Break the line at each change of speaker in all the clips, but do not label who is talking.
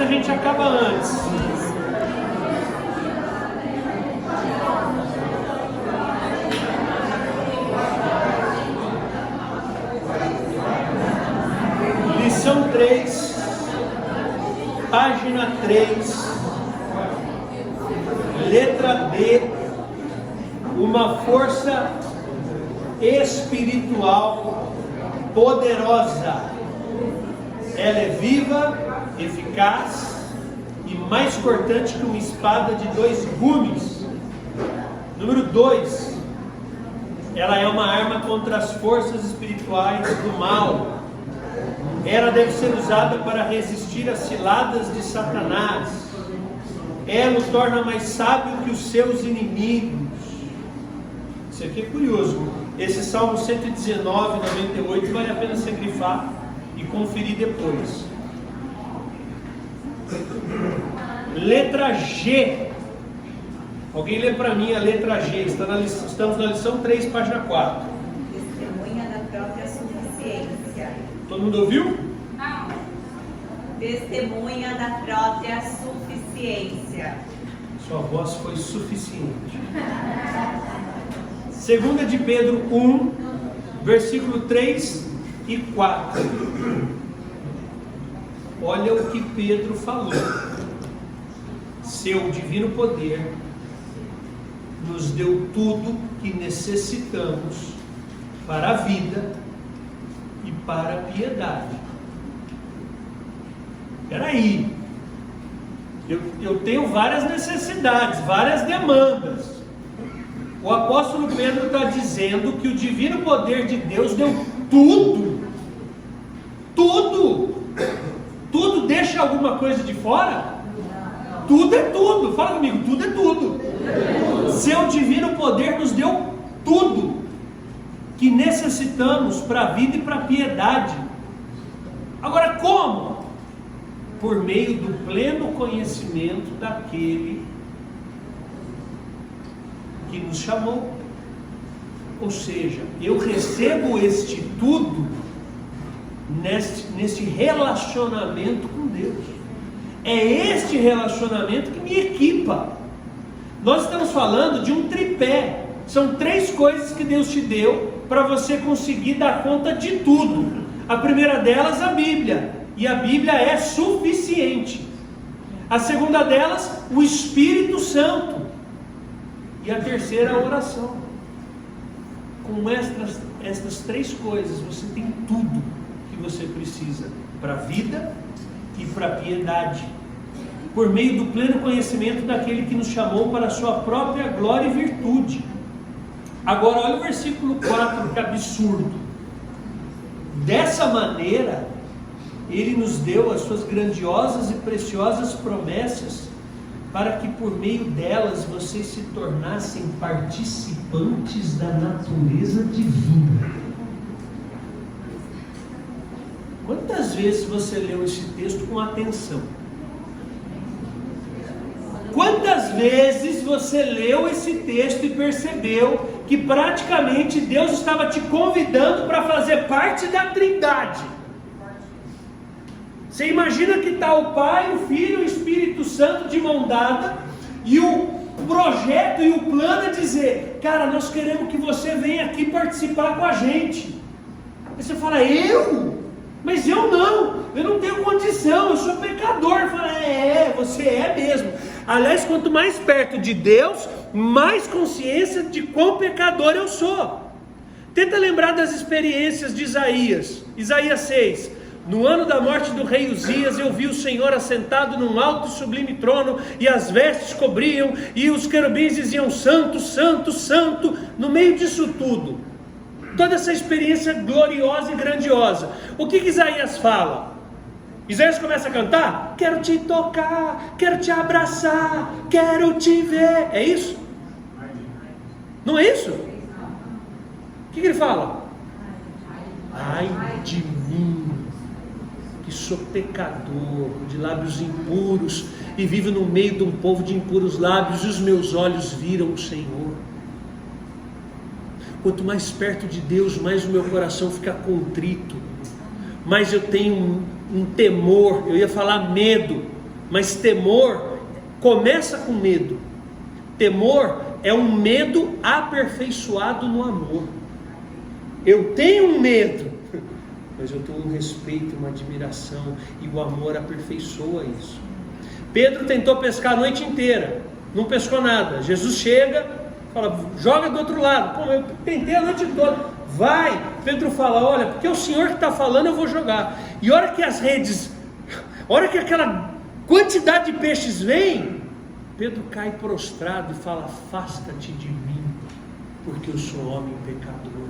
a gente acaba antes. Lição 3, página 3, letra B, uma força espiritual poderosa. Ela é viva, eficaz e mais cortante que uma espada de 2 gumes. Número 2, ela é uma arma contra as forças espirituais do mal. Ela deve ser usada para resistir às ciladas de Satanás. Ela o torna mais sábio que os seus inimigos. Isso aqui é curioso. Esse Salmo 119, 98, vale a pena você grifar e conferir depois. Letra G. Alguém lê para mim a letra G. Estamos na lição 3, página 4.
Testemunha da própria suficiência.
Todo mundo ouviu?
Não. Testemunha da própria suficiência.
Sua voz foi suficiente. 2 de Pedro 1, versículo 3 e 4. Olha o que Pedro falou. Seu divino poder nos deu tudo que necessitamos para a vida e para a piedade. Espera aí, eu tenho várias necessidades, várias demandas. O apóstolo Pedro está dizendo que o divino poder de Deus deu tudo. Tudo deixa alguma coisa de fora? Tudo é tudo. Fala comigo, tudo é tudo. Seu divino poder nos deu tudo que necessitamos para a vida e para a piedade. Agora como? Por meio do pleno conhecimento daquele que nos chamou. Ou seja, eu recebo este tudo nesse relacionamento com Deus. É este relacionamento que me equipa. Nós estamos falando de um tripé. São 3 coisas que Deus te deu para você conseguir dar conta de tudo. A primeira delas, a Bíblia. E a Bíblia é suficiente. A segunda delas, o Espírito Santo. E a terceira, a oração. Com estas 3 coisas, você tem tudo que você precisa para a vida e para a piedade, por meio do pleno conhecimento daquele que nos chamou para a sua própria glória e virtude. Agora olha o versículo 4, que absurdo. Dessa maneira, Ele nos deu as suas grandiosas e preciosas promessas, para que por meio delas vocês se tornassem participantes da natureza divina. Quantas vezes você leu esse texto com atenção? Quantas vezes você leu esse texto e percebeu que praticamente Deus estava te convidando para fazer parte da Trindade? Você imagina que está o Pai, o Filho e o Espírito Santo de mão dada, e o projeto e o plano é dizer: cara, nós queremos que você venha aqui participar com a gente. Aí você fala: eu? Mas eu não tenho condição, eu sou pecador. Fala: você é mesmo. Aliás, quanto mais perto de Deus, mais consciência de quão pecador eu sou. Tenta lembrar das experiências de Isaías. Isaías 6. No ano da morte do rei Uzias, eu vi o Senhor assentado num alto e sublime trono, e as vestes cobriam, e os querubins diziam: Santo, Santo, Santo. No meio disso tudo, toda essa experiência gloriosa e grandiosa, o que Isaías fala? Isaías começa a cantar: quero te tocar, quero te abraçar, quero te ver. É isso? Não é isso? O que ele fala? Ai de mim, que sou pecador, de lábios impuros, e vivo no meio de um povo de impuros lábios, e os meus olhos viram o Senhor. Quanto mais perto de Deus, mais o meu coração fica contrito, mais eu tenho um temor, eu ia falar medo, Mas temor começa com medo. Temor é um medo aperfeiçoado no amor. Eu tenho um medo, mas eu tenho um respeito, uma admiração, e o amor aperfeiçoa isso. Pedro tentou pescar a noite inteira, não pescou nada. Jesus chega, fala, joga do outro lado. Pô, eu tentei a noite toda. Vai. Pedro fala, olha, porque é o Senhor que está falando, eu vou jogar. E a hora que as redes, a hora que aquela quantidade de peixes vem, Pedro cai prostrado e fala, afasta-te de mim, porque eu sou homem pecador.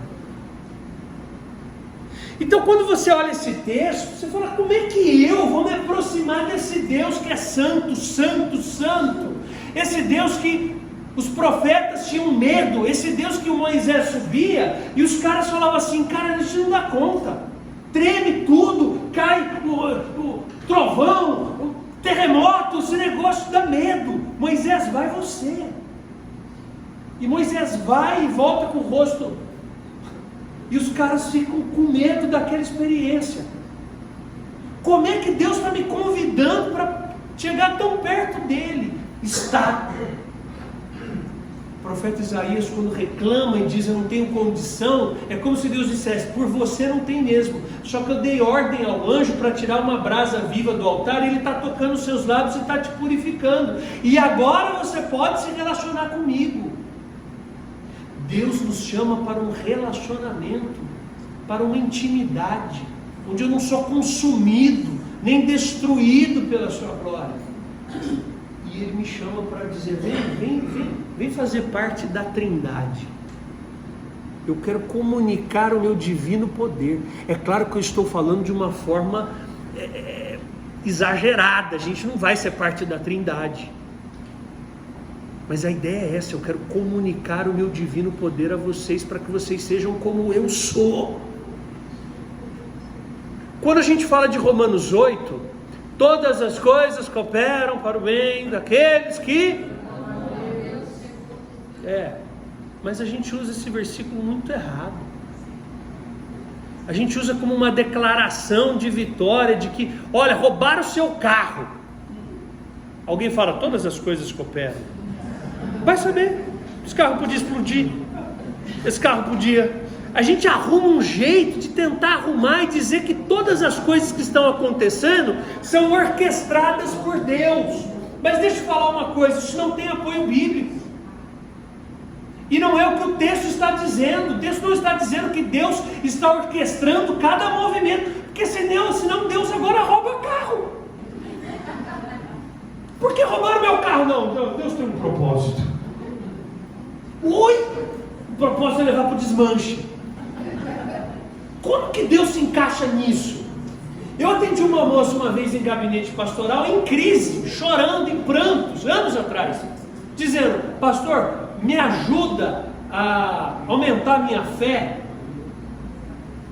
Então quando você olha esse texto, você fala, como é que eu vou me aproximar desse Deus que é santo, santo, santo? Esse Deus que os profetas tinham medo, esse Deus que o Moisés subia, e os caras falavam assim, cara, a gente não dá conta, treme tudo, cai o trovão, o terremoto, esse negócio dá medo. Moisés, vai você. E Moisés vai e volta com o rosto, e os caras ficam com medo daquela experiência. Como é que Deus está me convidando para chegar tão perto dele? Está. O profeta Isaías, quando reclama e diz, eu não tenho condição, é como se Deus dissesse, por você não tem mesmo, só que eu dei ordem ao anjo para tirar uma brasa viva do altar, e ele está tocando os seus lábios e está te purificando, e agora você pode se relacionar comigo. Deus nos chama para um relacionamento, para uma intimidade, onde eu não sou consumido, nem destruído pela sua glória. E Ele me chama para dizer, vem fazer parte da Trindade. Eu quero comunicar o meu divino poder. É claro que eu estou falando de uma forma exagerada, a gente não vai ser parte da Trindade. Mas a ideia é essa, eu quero comunicar o meu divino poder a vocês, para que vocês sejam como eu sou. Quando a gente fala de Romanos 8, todas as coisas cooperam para o bem daqueles que... mas a gente usa esse versículo muito errado. A gente usa como uma declaração de vitória, de que, olha, roubaram o seu carro. Alguém fala, todas as coisas cooperam. Vai saber, esse carro podia explodir, esse carro podia... A gente arruma um jeito de tentar arrumar e dizer que todas as coisas que estão acontecendo são orquestradas por Deus. Mas deixa eu falar uma coisa, isso não tem apoio bíblico. E não é o que o texto está dizendo. O texto não está dizendo que Deus está orquestrando cada movimento, porque senão Deus agora rouba carro. Por que roubaram meu carro? Não, Deus tem um propósito. Oi? O propósito é levar para o desmanche. Como que Deus se encaixa nisso? Eu atendi uma moça uma vez em gabinete pastoral, em crise, chorando, em prantos, anos atrás, dizendo, pastor, me ajuda a aumentar a minha fé.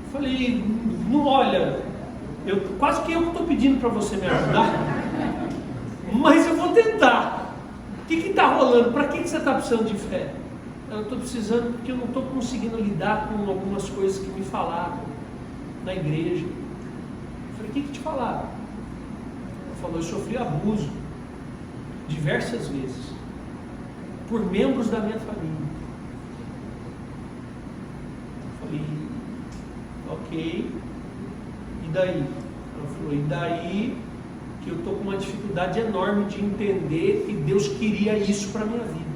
Eu falei, não, olha, quase que eu estou pedindo para você me ajudar, mas eu vou tentar. O que está rolando? Para que você está precisando de fé? Eu estou precisando porque eu não estou conseguindo lidar com algumas coisas que me falaram na igreja. Eu falei, o que te falaram? Ela falou, eu sofri abuso diversas vezes por membros da minha família. Eu falei, ok, e daí? Ela falou, e daí que eu estou com uma dificuldade enorme de entender que Deus queria isso para a minha vida.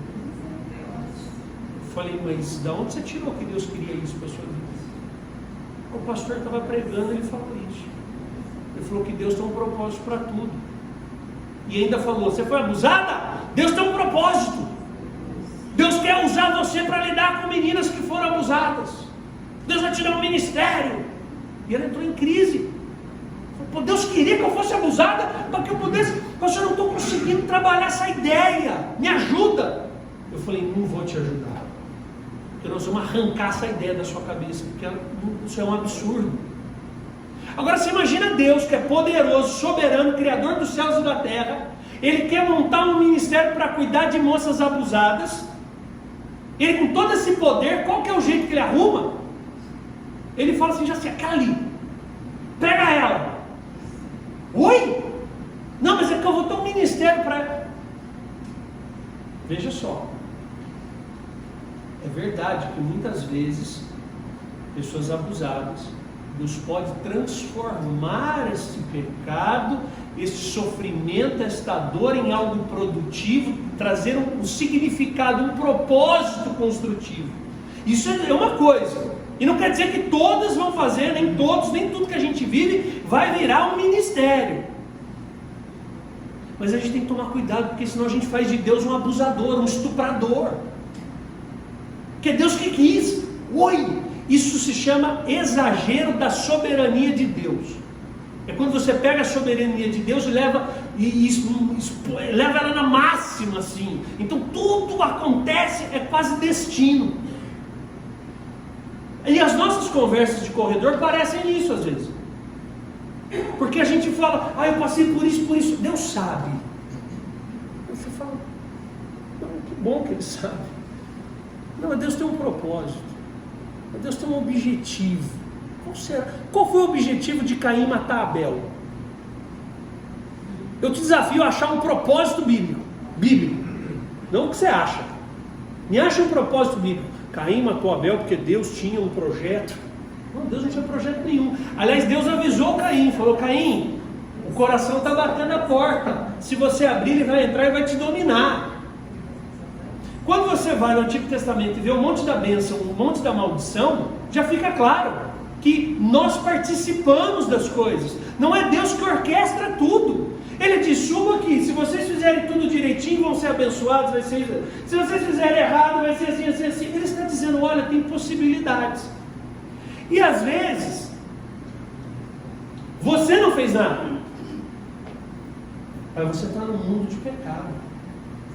Eu falei, mas de onde você tirou que Deus queria isso para a sua vida? O pastor estava pregando e ele falou isso. Ele falou que Deus tem um propósito para tudo. E ainda falou, você foi abusada? Deus tem um propósito. Deus quer usar você para lidar com meninas que foram abusadas. Deus vai te dar um ministério. E ela entrou em crise. Pô, Deus queria que eu fosse abusada para que eu pudesse. Mas eu não estou conseguindo trabalhar essa ideia. Me ajuda. Eu falei, não vou te ajudar. Porque nós vamos arrancar essa ideia da sua cabeça. Porque isso é um absurdo. Agora você imagina Deus, que é poderoso, soberano, criador dos céus e da terra. Ele quer montar um ministério para cuidar de moças abusadas. Ele, com todo esse poder, qual que é o jeito que ele arruma? Ele fala assim, já sei, aquela ali, pega ela. Oi? Não, mas é que eu vou ter um ministério para... Veja só, é verdade que muitas vezes pessoas abusadas, Deus pode transformar esse pecado, esse sofrimento, esta dor em algo produtivo, trazer um significado, um propósito construtivo. Isso é uma coisa, e não quer dizer que todas vão fazer, nem todos, nem tudo que a gente vive vai virar um ministério. Mas a gente tem que tomar cuidado, porque senão a gente faz de Deus um abusador, um estuprador. Que é Deus que quis. Isso se chama exagero da soberania de Deus. É quando você pega a soberania de Deus e leva ela na máxima, assim. Então tudo acontece, é quase destino. E as nossas conversas de corredor parecem isso às vezes. Porque a gente fala, eu passei por isso, Deus sabe. Você fala, que bom que Ele sabe. Não, mas Deus tem um propósito. Deus tem um objetivo. Qual será? Qual foi o objetivo de Caim matar Abel? Eu te desafio a achar um propósito bíblico. Não o que você acha. Me acha um propósito bíblico. Caim matou Abel porque Deus tinha um projeto. Não, Deus não tinha projeto nenhum. Aliás, Deus avisou Caim, falou: Caim, o coração está batendo a porta. Se você abrir, ele vai entrar e vai te dominar. Quando você vai no Antigo Testamento e vê um monte da bênção, um monte da maldição, já fica claro que nós participamos das coisas. Não é Deus que orquestra tudo. Ele diz: suba aqui, se vocês fizerem tudo direitinho, vão ser abençoados, vai ser... se vocês fizerem errado, vai ser assim, assim, assim. Ele está dizendo: olha, tem possibilidades. E às vezes, você não fez nada, mas você está num mundo de pecado,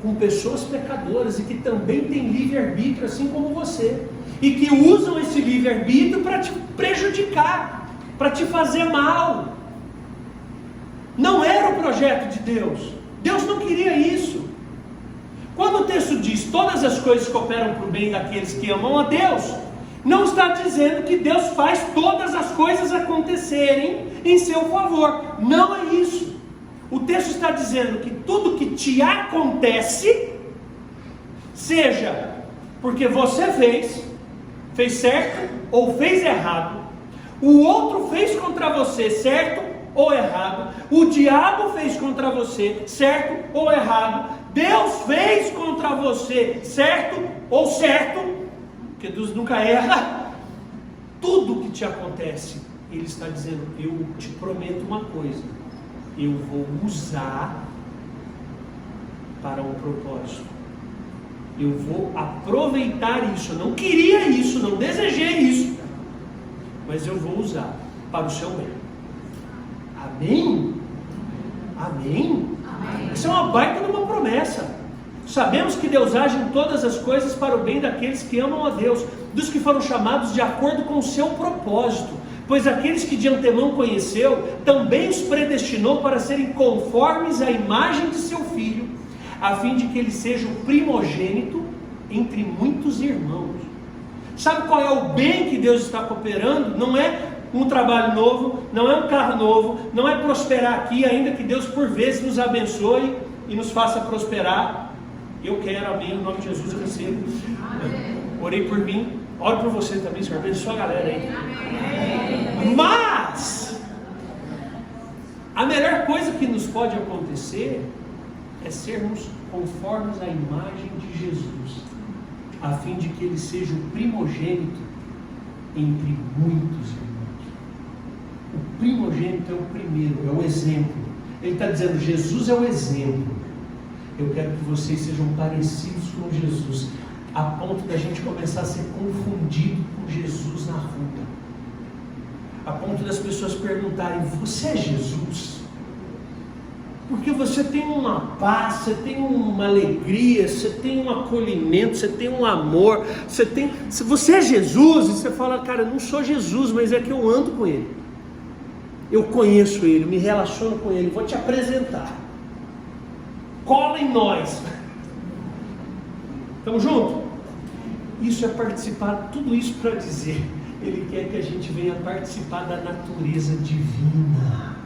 com pessoas pecadoras e que também têm livre-arbítrio, assim como você, e que usam esse livre-arbítrio para te prejudicar, para te fazer mal. Não era o projeto de Deus. Deus não queria isso. Quando o texto diz: todas as coisas cooperam para o bem daqueles que amam a Deus, não está dizendo que Deus faz todas as coisas acontecerem em seu favor. Não é isso. O texto está dizendo que tudo que te acontece, seja porque você fez certo ou fez errado, o outro fez contra você certo ou errado, o diabo fez contra você certo ou errado, Deus fez contra você certo ou certo, porque Deus nunca erra. Tudo que te acontece, Ele está dizendo: eu te prometo uma coisa, eu vou usar para um propósito, eu vou aproveitar isso. Eu não queria isso, não desejei isso, mas eu vou usar para o seu bem. Amém? Amém? Amém. Isso é uma baita de uma promessa. Sabemos que Deus age em todas as coisas para o bem daqueles que amam a Deus, dos que foram chamados de acordo com o seu propósito. Pois aqueles que de antemão conheceu, também os predestinou para serem conformes à imagem de seu Filho, a fim de que ele seja o primogênito entre muitos irmãos. Sabe qual é o bem que Deus está cooperando? Não é um trabalho novo, não é um carro novo, não é prosperar aqui, ainda que Deus por vezes nos abençoe e nos faça prosperar. Eu quero, amém, no nome de Jesus eu recebo. Orei por mim, oro por você também, Senhor, abençoa a galera aí. Mas a melhor coisa que nos pode acontecer é sermos conformes à imagem de Jesus, a fim de que ele seja o primogênito entre muitos irmãos. O primogênito é o primeiro, é o exemplo. Ele está dizendo: Jesus é o exemplo. Eu quero que vocês sejam parecidos com Jesus, a ponto da gente começar a ser confundido com Jesus na rua, a ponto das pessoas perguntarem: você é Jesus? Porque você tem uma paz, você tem uma alegria, você tem um acolhimento, você tem um amor, se você é Jesus, e você fala: cara, eu não sou Jesus, mas é que eu ando com Ele, eu conheço Ele, me relaciono com Ele, vou te apresentar, cola em nós, estamos juntos? Isso é participar, tudo isso para dizer, Ele quer que a gente venha participar da natureza divina.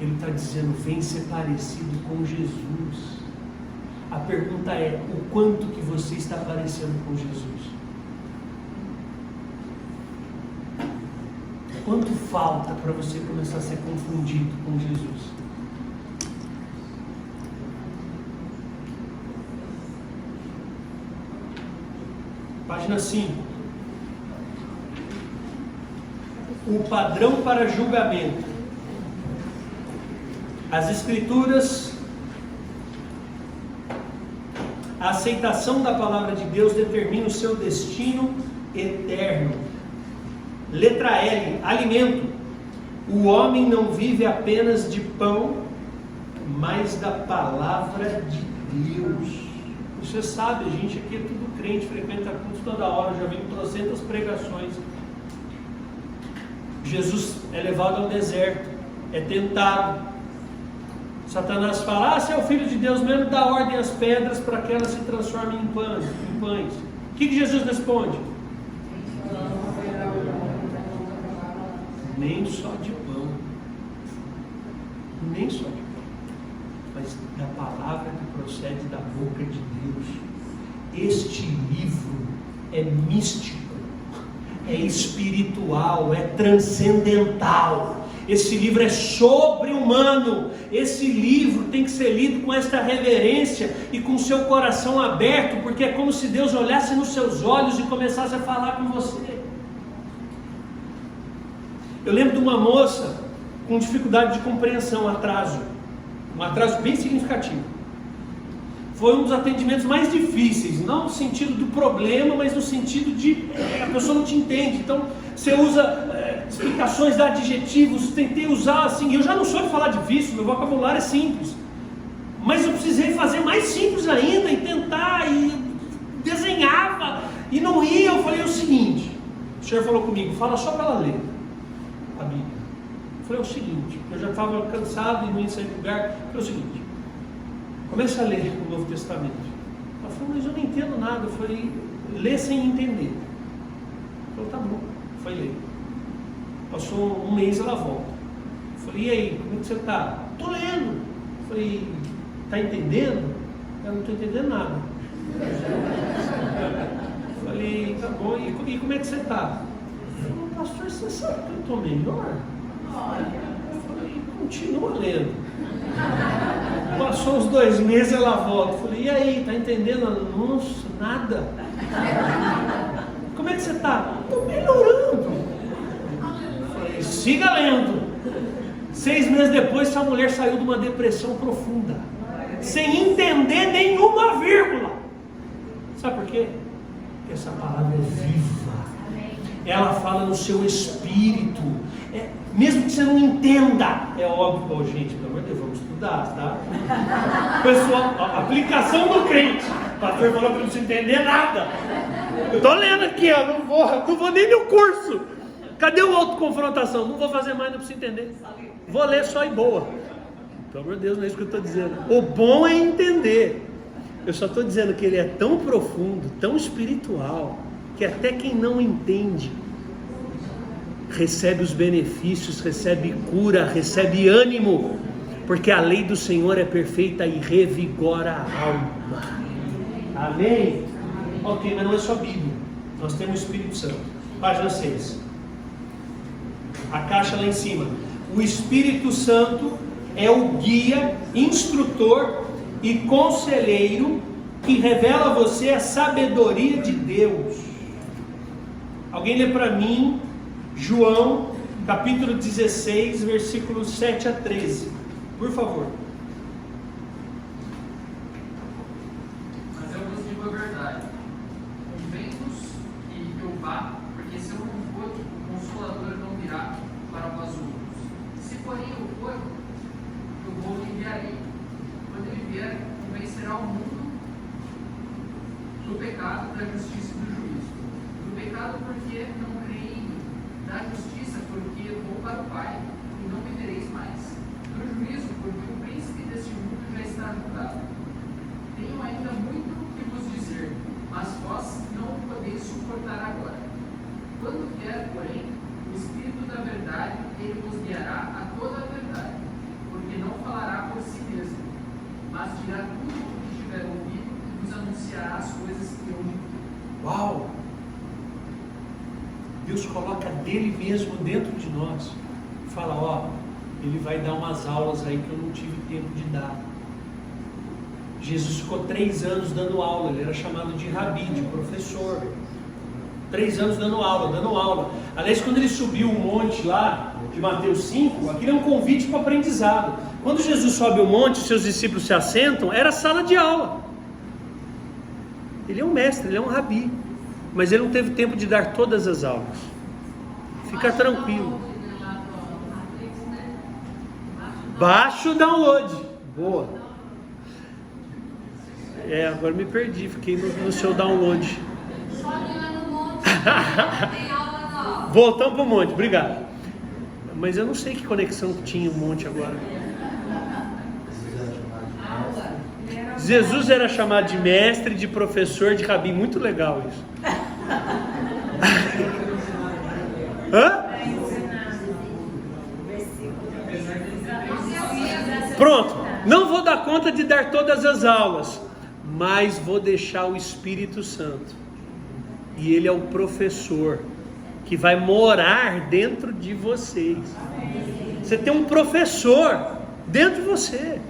Ele está dizendo, vem ser parecido com Jesus. A pergunta é, o quanto que você está parecendo com Jesus? Quanto falta para você começar a ser confundido com Jesus? Página 5. O padrão para julgamento. As Escrituras, a aceitação da palavra de Deus determina o seu destino eterno. Letra L, alimento. O homem não vive apenas de pão, mas da palavra de Deus. Você sabe, a gente aqui é tudo crente, frequenta cultos toda hora, já viu trocentas pregações. Jesus é levado ao deserto, é tentado. Satanás fala, se é o Filho de Deus mesmo, dá ordem às pedras para que elas se transformem em pães. O que Jesus responde? Nem só de pão. Nem só de pão. Mas da palavra que procede da boca de Deus. Este livro é místico, é espiritual, é transcendental. Esse livro é sobre-humano. Esse livro tem que ser lido com esta reverência e com o seu coração aberto, porque é como se Deus olhasse nos seus olhos e começasse a falar com você. Eu lembro de uma moça com dificuldade de compreensão, um atraso bem significativo. Foi um dos atendimentos mais difíceis, não no sentido do problema, mas no sentido de a pessoa não te entende. Então você usa explicações de adjetivos, tentei usar assim, eu já não sou de falar difícil, meu vocabulário é simples, mas eu precisei fazer mais simples ainda e tentar, e desenhava e não ia. Eu falei o seguinte, o senhor falou comigo, fala só para ela ler a Bíblia. Eu falei o seguinte, eu já estava cansado e não ia sair do lugar. Eu falei o seguinte, começa a ler o Novo Testamento. Ela falou, mas eu não entendo nada. Eu falei, lê sem entender. Ela falou, tá bom, foi ler. Passou um mês, ela volta. Eu falei, e aí, como é que você está? Estou lendo. Eu falei, está entendendo? Eu não estou entendendo nada. Eu falei, tá bom, e como é que você está? Eu falei, pastor, você sabe que eu estou melhor? Eu falei, continua lendo. Passou uns 2 meses, ela volta. Eu falei, e aí, está entendendo? Ela, nossa, nada. Como é que você está? Estou melhorando. Siga lendo. 6 meses depois, essa mulher saiu de uma depressão profunda, sem entender nenhuma vírgula. Sabe por quê? Porque essa palavra é viva. Ela fala no seu espírito. Mesmo que você não entenda, é óbvio. Oh, gente, pelo amor de Deus, vamos estudar, tá? Pessoal, a aplicação do crente. O pastor falou que não precisa entender nada. Eu estou lendo aqui, ó, não vou nem no curso. Cadê o autoconfrontação? Não vou fazer mais, não preciso entender. Vou ler só e boa. Pelo amor de Deus, não é isso que eu estou dizendo. O bom é entender. Eu só estou dizendo que ele é tão profundo, tão espiritual, que até quem não entende recebe os benefícios, recebe cura, recebe ânimo, porque a lei do Senhor é perfeita e revigora a alma. Amém? Ok, mas não é só Bíblia. Nós temos o Espírito Santo. Página 6. A caixa lá em cima. O Espírito Santo é o guia, instrutor e conselheiro que revela a você a sabedoria de Deus. Alguém lê para mim João capítulo 16, versículos 7 a 13, por favor.
Mas eu vos digo a verdade, convém-vos que eu vá, porque se eu não for, o Consolador não virá para vós outros. Se porém eu for, eu vou enviarei. Quando ele vier, convencerá o mundo do pecado, da justiça e do juízo. Do pecado, porque não creem em mim. Da justiça, porque eu vou para o Pai e não me vereis mais. Do juízo, porque o príncipe deste mundo já está julgado. Tenho ainda muito que vos dizer, mas vós não o podeis suportar agora. Quando vier, porém, o Espírito da verdade, ele vos guiará a toda a verdade, falará por si mesmo, mas dirá tudo o que tiver ouvido e nos anunciará as coisas que eu ouvi.
Uau! Deus coloca dele mesmo dentro de nós. Fala, ó, ele vai dar umas aulas aí que eu não tive tempo de dar. Jesus ficou 3 anos dando aula, ele era chamado de rabi, de professor. 3 anos dando aula. Aliás, quando ele subiu o monte lá, de Mateus 5, aquilo é um convite para o aprendizado. Quando Jesus sobe o monte, seus discípulos se assentam, era sala de aula. Ele é um mestre, ele é um rabi, mas ele não teve tempo de dar todas as aulas. Fica tranquilo. Baixa o download. Boa. Agora me perdi, fiquei no seu download. Voltamos para o monte, obrigado. Mas eu não sei que conexão que tinha o monte agora. Jesus era chamado de mestre, de professor, de rabi. Muito legal isso. Hã? Pronto. Não vou dar conta de dar todas as aulas, mas vou deixar o Espírito Santo. E ele é o professor que vai morar dentro de vocês. Você tem um professor dentro de você.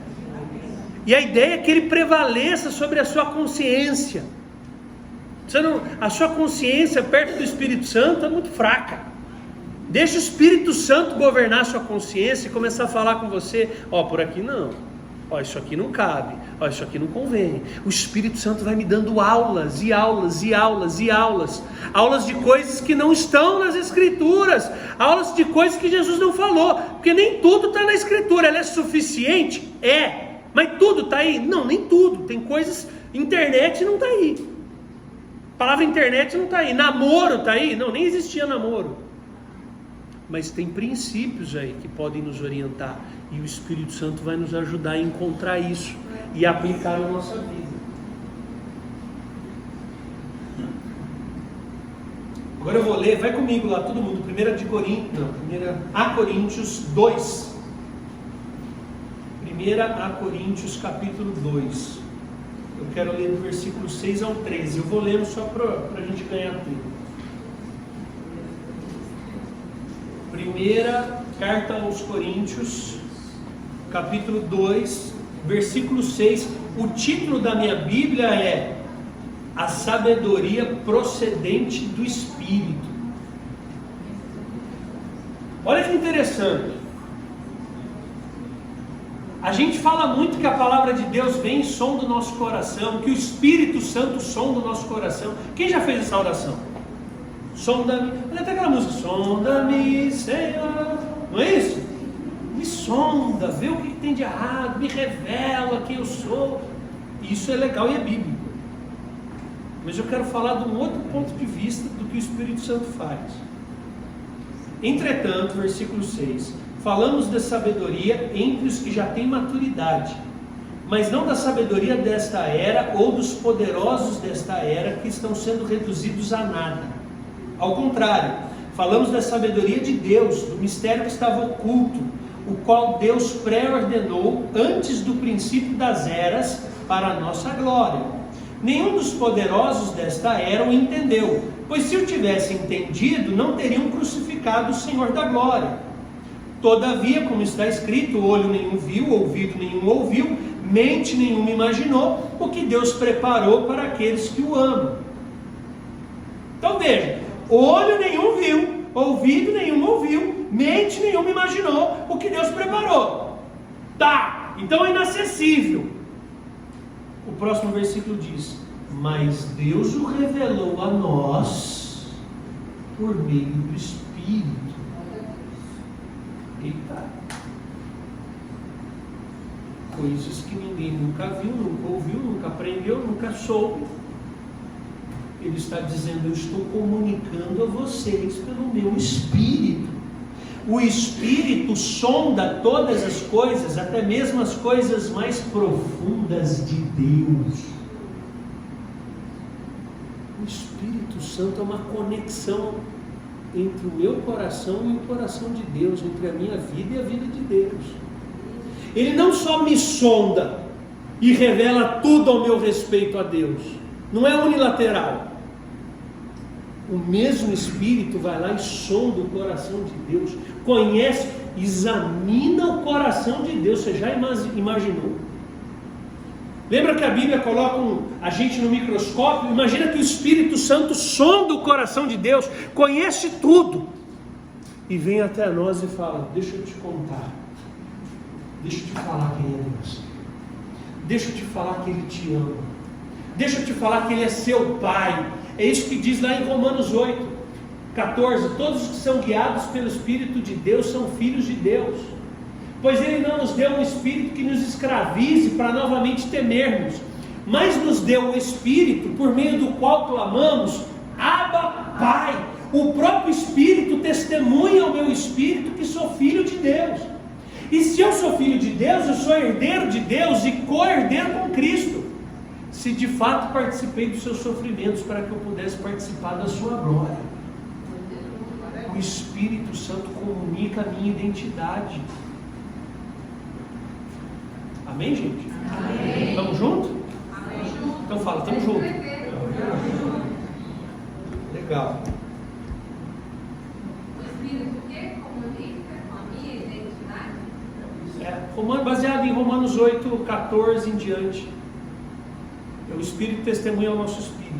E a ideia é que ele prevaleça sobre a sua consciência. A sua consciência perto do Espírito Santo é muito fraca. Deixa o Espírito Santo governar a sua consciência e começar a falar com você. Por aqui não. Isso aqui não cabe. Isso aqui não convém. O Espírito Santo vai me dando aulas e aulas e aulas e aulas. Aulas de coisas que não estão nas Escrituras. Aulas de coisas que Jesus não falou. Porque nem tudo está na Escritura. Ela é suficiente? Mas tudo está aí? Não, nem tudo. Tem coisas... Internet não está aí. A palavra internet não está aí. Namoro está aí? Não, nem existia namoro. Mas tem princípios aí que podem nos orientar. E o Espírito Santo vai nos ajudar a encontrar isso e aplicar na nossa vida. Agora eu vou ler, vai comigo lá, todo mundo. 1 Coríntios 2. 1 Coríntios capítulo 2. Eu quero ler do versículo 6 ao 13. Eu vou lendo só para a gente ganhar tempo. Primeira carta aos Coríntios, capítulo 2, versículo 6. O título da minha Bíblia é A Sabedoria Procedente do Espírito. Olha que interessante. A gente fala muito que a palavra de Deus vem em som do nosso coração, que o Espírito Santo sonda o nosso coração. Quem já fez essa oração? Sonda-me, olha até aquela música, sonda-me, Senhor, não é isso? Me sonda, vê o que tem de errado, me revela quem eu sou. Isso é legal e é bíblico. Mas eu quero falar de um outro ponto de vista do que o Espírito Santo faz. Entretanto, versículo 6, falamos da sabedoria entre os que já têm maturidade, mas não da sabedoria desta era ou dos poderosos desta era que estão sendo reduzidos a nada. Ao contrário, falamos da sabedoria de Deus, do mistério que estava oculto, o qual Deus pré-ordenou antes do princípio das eras para a nossa glória. Nenhum dos poderosos desta era o entendeu, pois se o tivesse entendido, não teriam crucificado o Senhor da glória. Todavia, como está escrito, olho nenhum viu, ouvido nenhum ouviu, mente nenhuma imaginou o que Deus preparou para aqueles que o amam. Então veja, olho nenhum viu, ouvido nenhum ouviu, mente nenhuma imaginou o que Deus preparou. Então é inacessível. O próximo versículo diz, mas Deus o revelou a nós por meio do Espírito. Eita! Coisas que ninguém nunca viu, nunca ouviu, nunca aprendeu, nunca soube. Ele está dizendo, eu estou comunicando a vocês pelo meu Espírito. O Espírito sonda todas as coisas, até mesmo as coisas mais profundas de Deus. O Espírito Santo é uma conexão entre o meu coração e o coração de Deus, entre a minha vida e a vida de Deus. Ele não só me sonda e revela tudo ao meu respeito a Deus. Não é unilateral. O mesmo Espírito vai lá e sonda o coração de Deus. Conhece, examina o coração de Deus. Você já imaginou? Lembra que a Bíblia coloca a gente no microscópio? Imagina que o Espírito Santo sonda o coração de Deus, conhece tudo, e vem até nós e fala: deixa eu te contar, deixa eu te falar quem é Deus, deixa eu te falar que Ele te ama, deixa eu te falar que Ele é seu Pai. É isso que diz lá em Romanos 8:14: todos os que são guiados pelo Espírito de Deus são filhos de Deus. Pois Ele não nos deu um Espírito que nos escravize para novamente temermos, mas nos deu um Espírito por meio do qual clamamos: Abba, Pai. O próprio Espírito testemunha ao meu Espírito que sou filho de Deus. E se eu sou filho de Deus, eu sou herdeiro de Deus e co-herdeiro com Cristo, se de fato participei dos seus sofrimentos, para que eu pudesse participar da sua glória. O Espírito Santo comunica a minha identidade. Amém, gente?
Amém.
Estamos juntos?
Amém.
Então fala, estamos juntos. Legal.
O Espírito o quê? Comunica com a minha identidade?
Baseado em Romanos 8:14 em diante. O Espírito testemunha ao nosso Espírito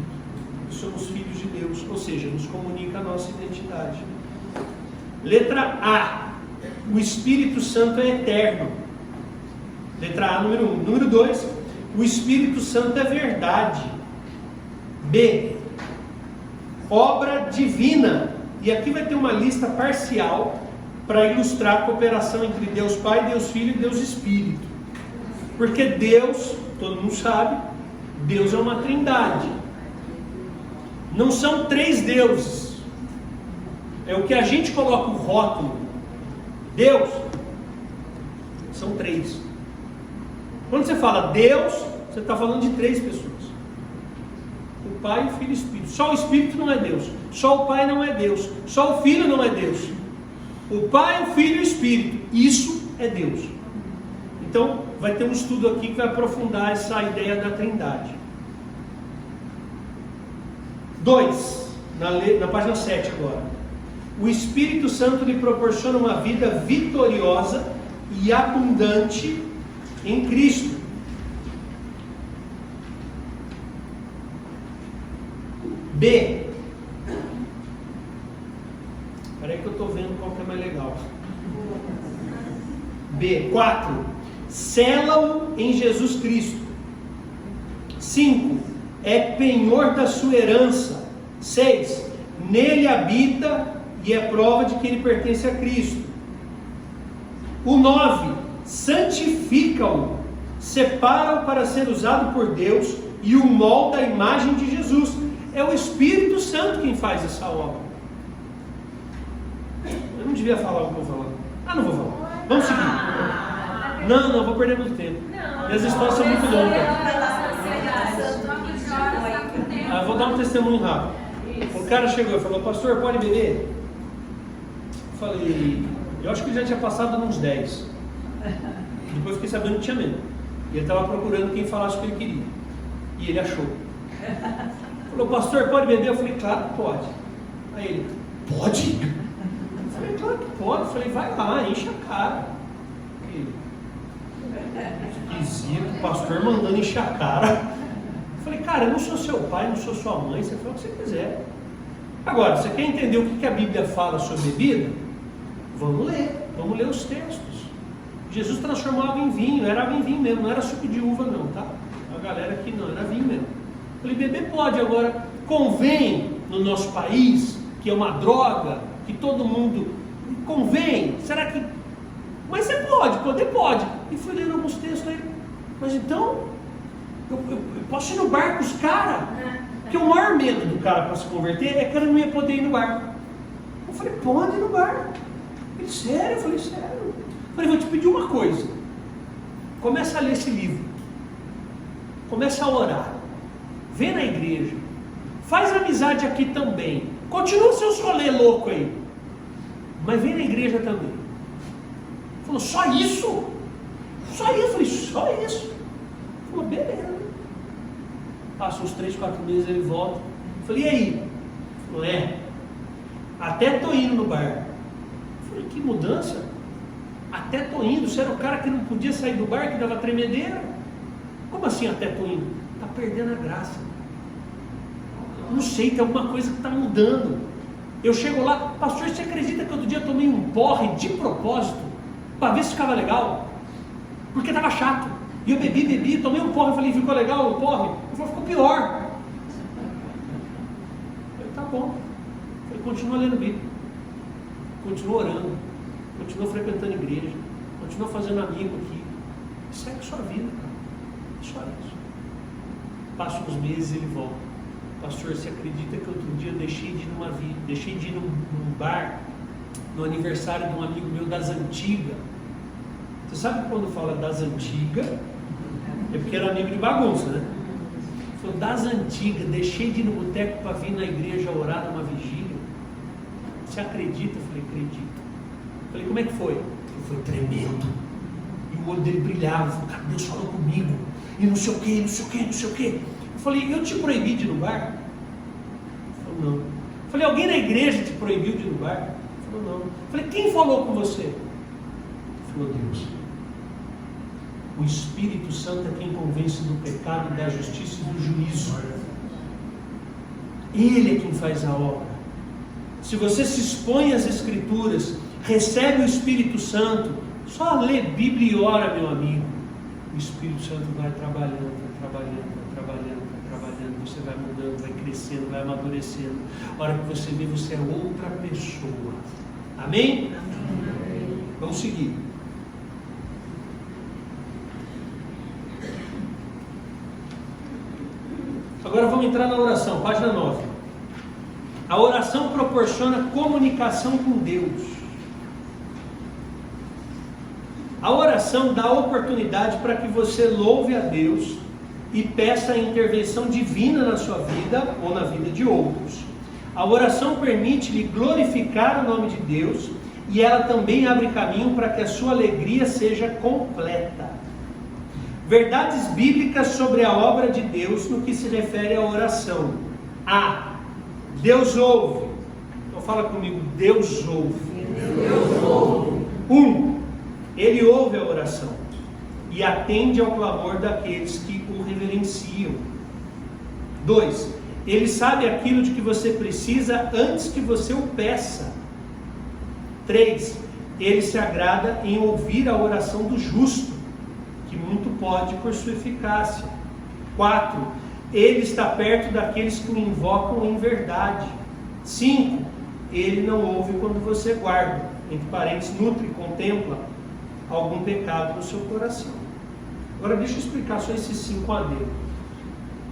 que somos filhos de Deus, ou seja, nos comunica a nossa identidade. Letra A: o Espírito Santo é eterno. Letra A, número 1. Número 2: o Espírito Santo é verdade. B: obra divina. E aqui vai ter uma lista parcial para ilustrar a cooperação entre Deus Pai, Deus Filho e Deus Espírito. Porque Deus, todo mundo sabe, Deus é uma trindade. Não são três deuses. É o que a gente coloca o rótulo. Deus, são três. Quando você fala Deus, você está falando de três pessoas: o Pai, o Filho e o Espírito. Só o Espírito não é Deus, só o Pai não é Deus, só o Filho não é Deus. O Pai, o Filho e o Espírito, isso é Deus. Então vai ter um estudo aqui que vai aprofundar essa ideia da trindade. 2, na página 7 agora: o Espírito Santo lhe proporciona uma vida vitoriosa e abundante em Cristo. B. Espera aí que eu estou vendo qual que é mais legal. B. 4. Sela-o em Jesus Cristo. 5. É penhor da sua herança. 6. Nele habita e é prova de que ele pertence a Cristo. O 9. Santifica-o, separa-o para ser usado por Deus e o molda à imagem de Jesus. É o Espírito Santo quem faz essa obra. Eu não devia falar o que eu vou falar. Não vou falar. Vamos seguir. Não, vou perder muito tempo. Minhas histórias são muito longas. Vou dar um testemunho rápido. O cara chegou e falou: pastor, pode beber? Eu falei: eu acho que ele já tinha passado uns 10. Depois fiquei sabendo que tinha menos. E ele estava procurando quem falasse o que ele queria. E ele achou. Falou: pastor, pode beber? Eu falei: claro que pode. Aí ele: pode? Eu falei: claro que pode. Eu falei: vai lá, enche a cara. Ele: esquisito, o pastor mandando encher a cara. Eu falei: cara, eu não sou seu pai, não sou sua mãe, você fala o que você quiser. Agora, você quer entender o que a Bíblia fala sobre bebida? Vamos ler os textos. Jesus transformou água em vinho, era água em vinho mesmo, não era suco de uva não, tá? A galera aqui não, era vinho mesmo. Eu falei: beber pode. Agora, convém no nosso país, que é uma droga, que todo mundo, convém? Será que... Mas você pode, poder pode. E fui lendo alguns textos aí. Mas então, eu posso ir no bar com os caras? Porque o maior medo do cara para se converter é que ele não ia poder ir no bar. Eu falei: pode ir no bar. Ele: sério? Eu falei: sério. Eu falei: vou te pedir uma coisa. Começa a ler esse livro. Começa a orar. Vem na igreja. Faz amizade aqui também. Continua seus rolê louco aí. Mas vem na igreja também. Falou: só isso? Só isso, eu falei, só isso. Ele falou, beleza. Passou uns 3, 4 meses, ele volta. Eu falei, e aí? Ele falou, até tô indo no bar. Eu falei, que mudança? Até tô indo, você era o cara que não podia sair do bar, que dava tremedeira? Como assim até tô indo? Está perdendo a graça. Não sei, tem alguma coisa que está mudando. Eu chego lá, pastor, você acredita que outro dia eu tomei um porre de propósito, para ver se ficava legal? Porque estava chato. E eu bebi, tomei um porre, falei, ficou legal o porre? Eu falei, ficou pior. Eu falei, tá bom. Eu falei, continua lendo Bíblia, continua orando, continua frequentando igreja, continua fazendo amigo aqui, segue sua vida, cara. Só isso. Passa uns meses e ele volta. Pastor, você acredita que outro dia eu deixei de ir num bar, no aniversário de um amigo meu das antigas? Você sabe quando fala das antigas? É porque era amigo de bagunça, né? Falou, das antigas, deixei de ir no boteco para vir na igreja orar numa vigília. Você acredita? Eu falei, acredito. Eu falei, como é que foi? Ele foi tremendo. E o olho dele brilhava. Eu falei, cara, Deus falou comigo. E não sei o que, não sei o que, não sei o que. Eu falei, eu te proibi de ir no bar? Ele falou, não. Eu falei, alguém na igreja te proibiu de ir no bar? Ele falou, não. Eu falei, quem falou com você? Ele falou, Deus. O Espírito Santo é quem convence do pecado, da justiça e do juízo. Ele é quem faz a obra. Se você se expõe às Escrituras, recebe o Espírito Santo, só lê Bíblia e ora, meu amigo. O Espírito Santo vai trabalhando, você vai mudando, vai crescendo, vai amadurecendo. A hora que você vê, você é outra pessoa. Amém? Amém. Vamos seguir. Agora vamos entrar na oração, página 9. A oração proporciona comunicação com Deus. A oração dá oportunidade para que você louve a Deus e peça a intervenção divina na sua vida ou na vida de outros. A oração permite-lhe glorificar o nome de Deus e ela também abre caminho para que a sua alegria seja completa. Verdades bíblicas sobre a obra de Deus no que se refere à oração. A. Deus ouve. Então fala comigo, Deus ouve. Deus ouve. 1. Ele ouve a oração e atende ao clamor daqueles que o reverenciam. 2. Ele sabe aquilo de que você precisa antes que você o peça. 3. Ele se agrada em ouvir a oração do justo, que muito pode por sua eficácia. 4. Ele está perto daqueles que o invocam em verdade. 5. Ele não ouve quando você guarda, entre parênteses, nutre, contempla algum pecado no seu coração. Agora deixa eu explicar só esses 5 adendo.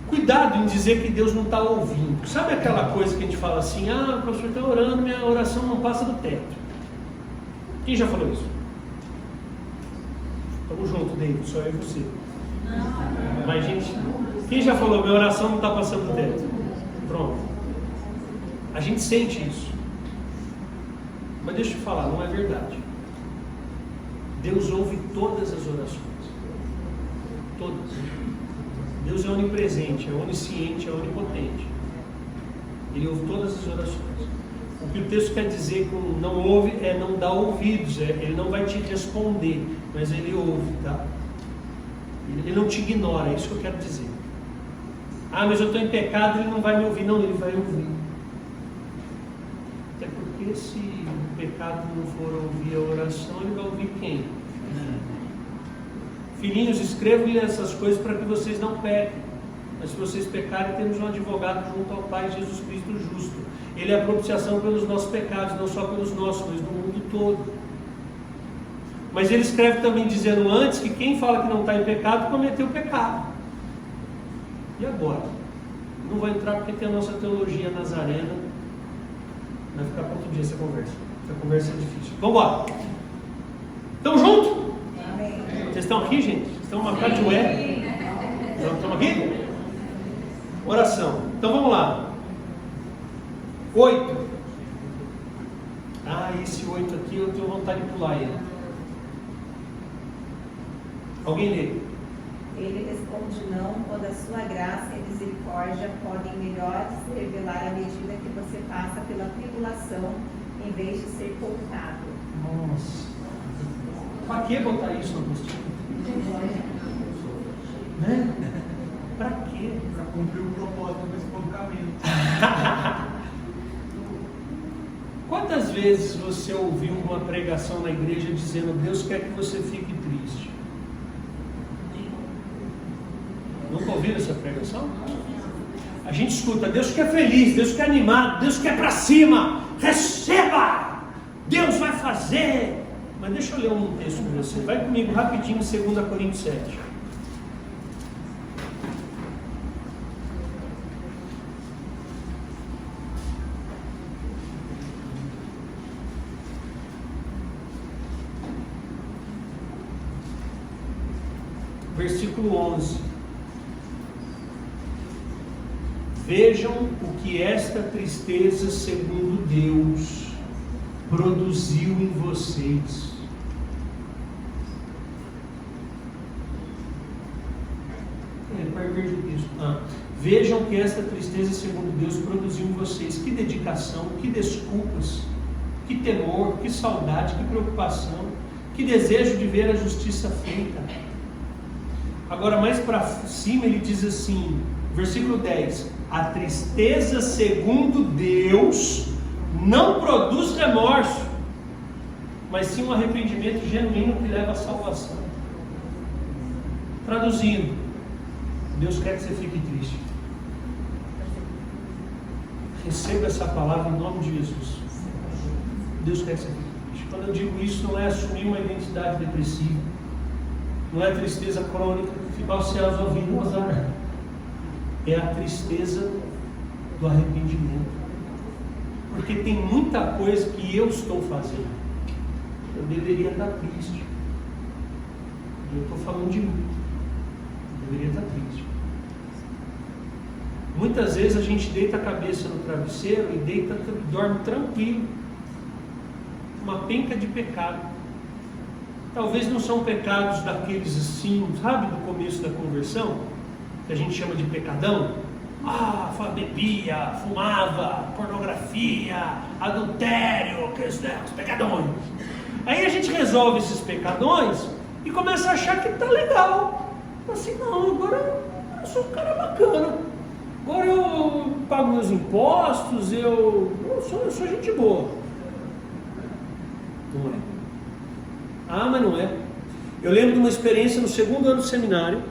Cuidado em dizer que Deus não está ouvindo. Sabe aquela coisa que a gente fala assim, o pastor está orando, minha oração não passa do teto. Quem já falou isso? Estamos juntos, David, só eu e você. Mas gente, quem já falou, minha oração não está passando do teto? Pronto. A gente sente isso. Mas deixa eu te falar, não é verdade. Deus ouve todas as orações. Todas. Deus é onipresente, é onisciente, é onipotente. Ele ouve todas as orações. O que o texto quer dizer com não ouve é não dá ouvidos, ele não vai te responder, mas ele ouve, tá? Ele não te ignora, é isso que eu quero dizer. Mas eu estou em pecado, ele não vai me ouvir. Não, ele vai ouvir. Até porque se o pecado não for ouvir a oração, ele vai ouvir quem? Filhinhos, escrevo-lhe essas coisas para que vocês não pequem. Mas se vocês pecarem, temos um advogado junto ao Pai, Jesus Cristo justo. Ele é a propiciação pelos nossos pecados, não só pelos nossos, mas do mundo todo. Mas ele escreve também dizendo antes que quem fala que não está em pecado, cometeu pecado. E agora? Não vou entrar porque tem a nossa teologia nazarena. Vai ficar para outro dia essa conversa. Essa conversa é difícil. Vamos embora. Estamos juntos? Vocês estão aqui, gente? Vocês estão marcados de ué? Estamos aqui? Oração. Então vamos lá. 8. Esse 8 aqui eu tenho vontade de pular ele. Alguém lê?
Ele responde não, quando a sua graça e misericórdia podem melhor se revelar à medida que você passa pela tribulação, em vez de ser poupado.
Nossa. Para que botar isso na apostila? Né? Para quê?
Para cumprir o propósito desse caminho.
Quantas vezes você ouviu uma pregação na igreja dizendo Deus quer que você fique triste? Nunca ouviram essa pregação? A gente escuta, Deus quer feliz, Deus quer animado, Deus quer para cima, receba! Deus vai fazer! Mas deixa eu ler um texto para você, vai comigo rapidinho, 2 Coríntios 7. Versículo 11. Vejam o que esta tristeza, segundo Deus, produziu em vocês. Vejam que esta tristeza, segundo Deus, produziu em vocês. Que dedicação, que desculpas, que temor, que saudade, que preocupação, que desejo de ver a justiça feita. Agora, mais para cima, ele diz assim, versículo 10: a tristeza, segundo Deus, não produz remorso, mas sim um arrependimento genuíno que leva à salvação. Traduzindo, Deus quer que você fique triste. Receba essa palavra em nome de Jesus. Deus quer que você fique triste. Quando eu digo isso, não é assumir uma identidade depressiva, não é tristeza crônica, ficar os céus ouvindo azar. É a tristeza do arrependimento. Porque tem muita coisa que eu estou fazendo. Eu deveria estar triste. Eu estou falando de mim. Eu deveria estar triste. Muitas vezes a gente deita a cabeça no travesseiro e dorme tranquilo. Uma penca de pecado. Talvez não são pecados daqueles assim, sabe, do começo da conversão, que a gente chama de pecadão. Bebia, fumava, pornografia, adultério, os pecadões. Aí a gente resolve esses pecadões e começa a achar que tá legal. Assim, não, agora eu sou um cara bacana. Agora eu pago meus impostos, eu sou gente boa. Não é. Mas não é. Eu lembro de uma experiência no 2º ano do seminário.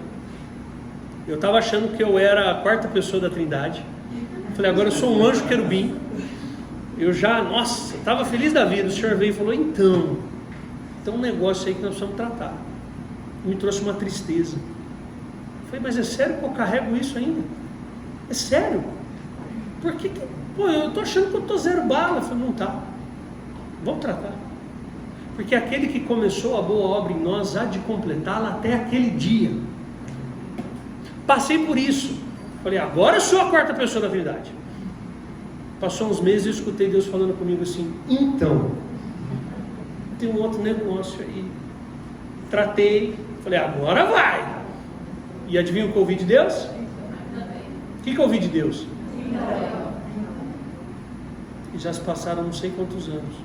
Eu estava achando que eu era a 4ª pessoa da Trindade. Falei, agora eu sou um anjo querubim. Eu estava feliz da vida. O Senhor veio e falou, então um negócio aí que nós precisamos tratar. Me trouxe uma tristeza. Eu falei, mas é sério que eu carrego isso ainda? É sério? Por que eu estou achando que eu estou 0 bala. Eu falei, não tá. Vamos tratar. Porque aquele que começou a boa obra em nós há de completá-la até aquele dia. Passei por isso. Falei, agora eu sou a 4ª pessoa da Trindade. Passou uns meses e eu escutei Deus falando comigo assim, então, tem um outro negócio aí. Tratei, falei, agora vai. E adivinha o que eu ouvi de Deus? O que eu ouvi de Deus? E já se passaram não sei quantos anos.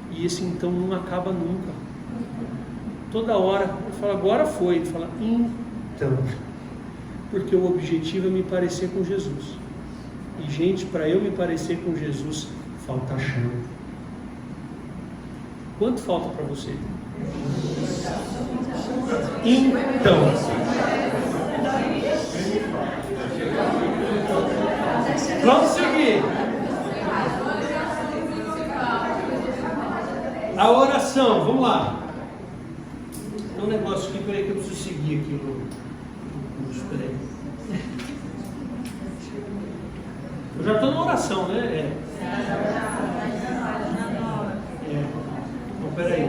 E esse então não acaba nunca. Toda hora eu falo, agora foi. Ele fala, então. Porque o objetivo é me parecer com Jesus. E gente, para eu me parecer com Jesus, falta chão. Quanto falta para você? Então. Vamos seguir. A oração, vamos lá. Tem um negócio aqui, peraí que eu preciso seguir aqui peraí. Eu já estou na oração, né? Então, peraí.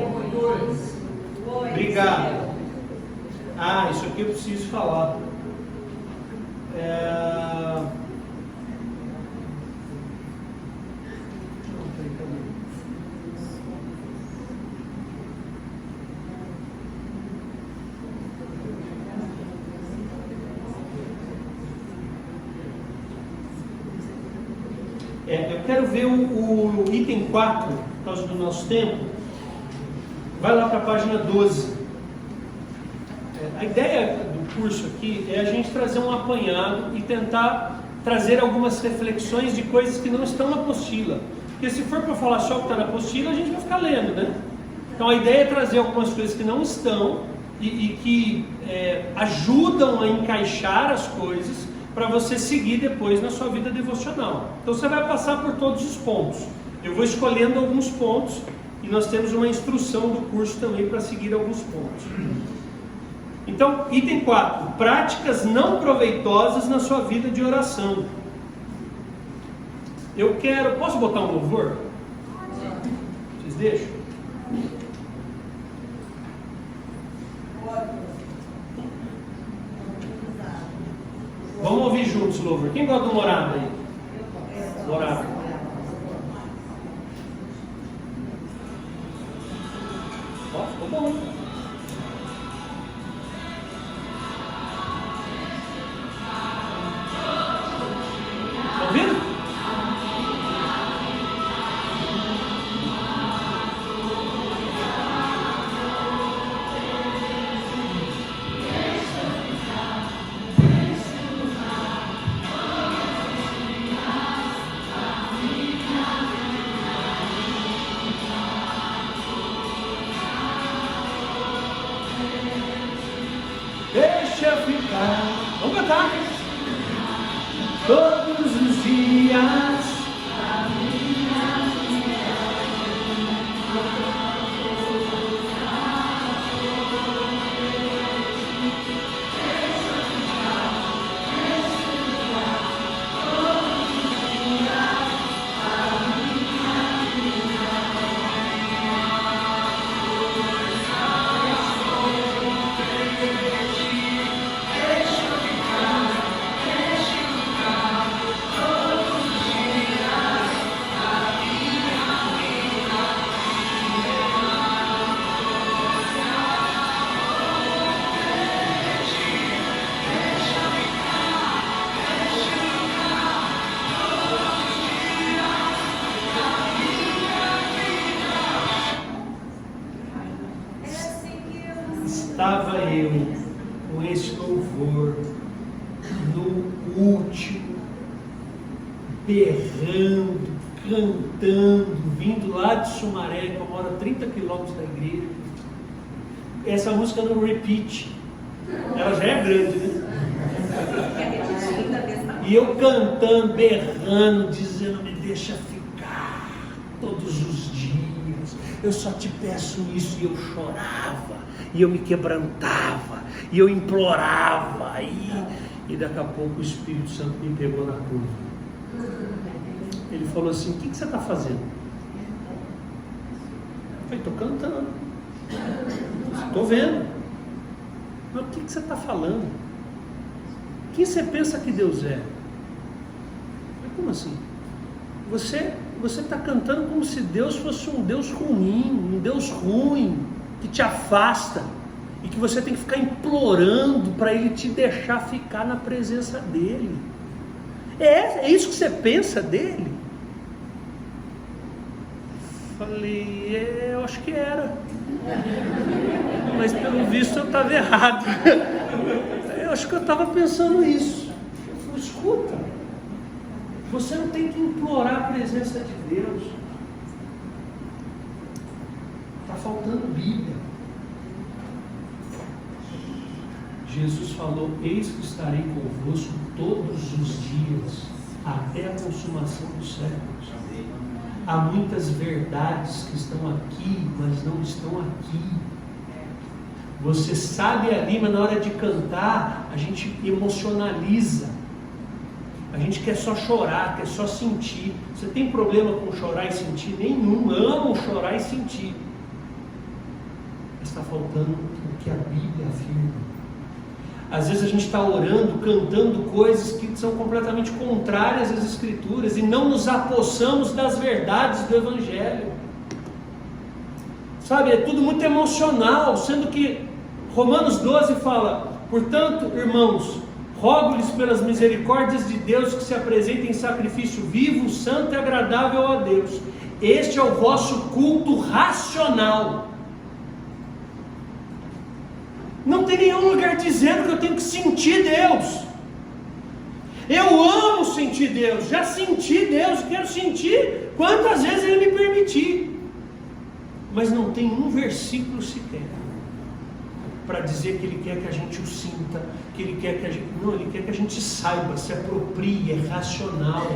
Obrigado. Isso aqui eu preciso falar. quero ver o item 4, por causa do nosso tempo. Vai lá para a página 12. A ideia do curso aqui é a gente trazer um apanhado e tentar trazer algumas reflexões de coisas que não estão na apostila. Porque se for para falar só o que está na apostila, a gente vai ficar lendo, né? Então a ideia é trazer algumas coisas que não estão e que ajudam a encaixar as coisas para você seguir depois na sua vida devocional. Então você vai passar por todos os pontos. Eu vou escolhendo alguns pontos e nós temos uma instrução do curso também para seguir alguns pontos. Então, item 4, práticas não proveitosas na sua vida de oração. Posso botar um louvor? Vocês deixam? Vamos ouvir juntos o louvor. Quem gosta do Morada aí? Morada. Ó, ficou bom. Tá ouvindo? Deixa ficar. Vamos cantar. Todos os dias. Estava eu com esse louvor no último, berrando, cantando, vindo lá de Sumaré, que eu moro a 30 quilômetros da igreja. Essa música no repeat, ela já é grande, né? E eu cantando, berrando, dizendo: me deixa ficar todos os dias, eu só te peço isso. E eu chorava, e eu me quebrantava, e eu implorava, e daqui a pouco o Espírito Santo me pegou na curva. Ele falou assim: o que você está fazendo? Eu falei: estou cantando. Estou vendo. Mas o que você está falando? Quem você pensa que Deus é? Mas como assim? Você está cantando como se Deus fosse um Deus ruim, um Deus ruim, que te afasta, e que você tem que ficar implorando para Ele te deixar ficar na presença dEle. É isso que você pensa dEle? Falei: eu acho que era, mas pelo visto eu estava errado. Eu acho que eu estava pensando isso. Eu falei: escuta, você não tem que implorar a presença de Deus. Está faltando Bíblia. Jesus falou: eis que estarei convosco todos os dias, até a consumação dos séculos. Há muitas verdades que estão aqui, mas não estão aqui. Você sabe ali, mas na hora de cantar, a gente emocionaliza. A gente quer só chorar, quer só sentir. Você tem problema com chorar e sentir? Nenhum. Amo chorar e sentir. Mas está faltando o que a Bíblia afirma. Às vezes a gente está orando, cantando coisas que são completamente contrárias às Escrituras e não nos apossamos das verdades do Evangelho. Sabe, é tudo muito emocional, sendo que Romanos 12 fala: portanto, irmãos, Rogo-lhes pelas misericórdias de Deus que se apresentem em sacrifício vivo, santo e agradável a Deus. Este é o vosso culto racional. Não tem nenhum lugar dizendo que eu tenho que sentir Deus. Eu amo sentir Deus, já senti Deus, quero sentir quantas vezes Ele me permitir. Mas não tem um versículo sequer para dizer que Ele quer que a gente o sinta, que Ele quer que a gente... Não, Ele quer que a gente saiba, se aproprie, é racional.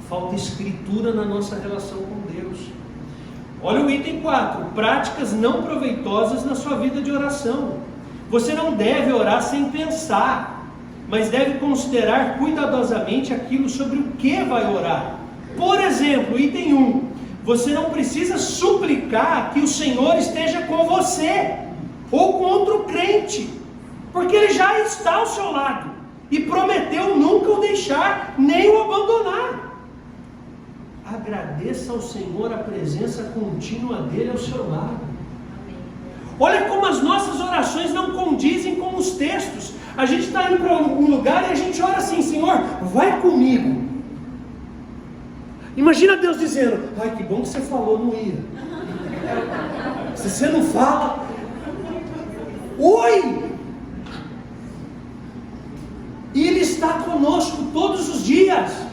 Falta escritura na nossa relação com Deus. Olha o item 4, práticas não proveitosas na sua vida de oração. Você não deve orar sem pensar, mas deve considerar cuidadosamente aquilo sobre o que vai orar. Por exemplo, item 1, você não precisa suplicar que o Senhor esteja com você, ou com outro crente, porque Ele já está ao seu lado, e prometeu nunca o deixar, nem o abandonar. Agradeça ao Senhor a presença contínua dEle ao seu lado. Olha como as nossas orações não condizem com os textos. A gente está indo para um lugar e a gente ora assim: Senhor, vai comigo. Imagina Deus dizendo: ai, que bom que você falou, não ia. Se você não fala, oi! E Ele está conosco todos os dias.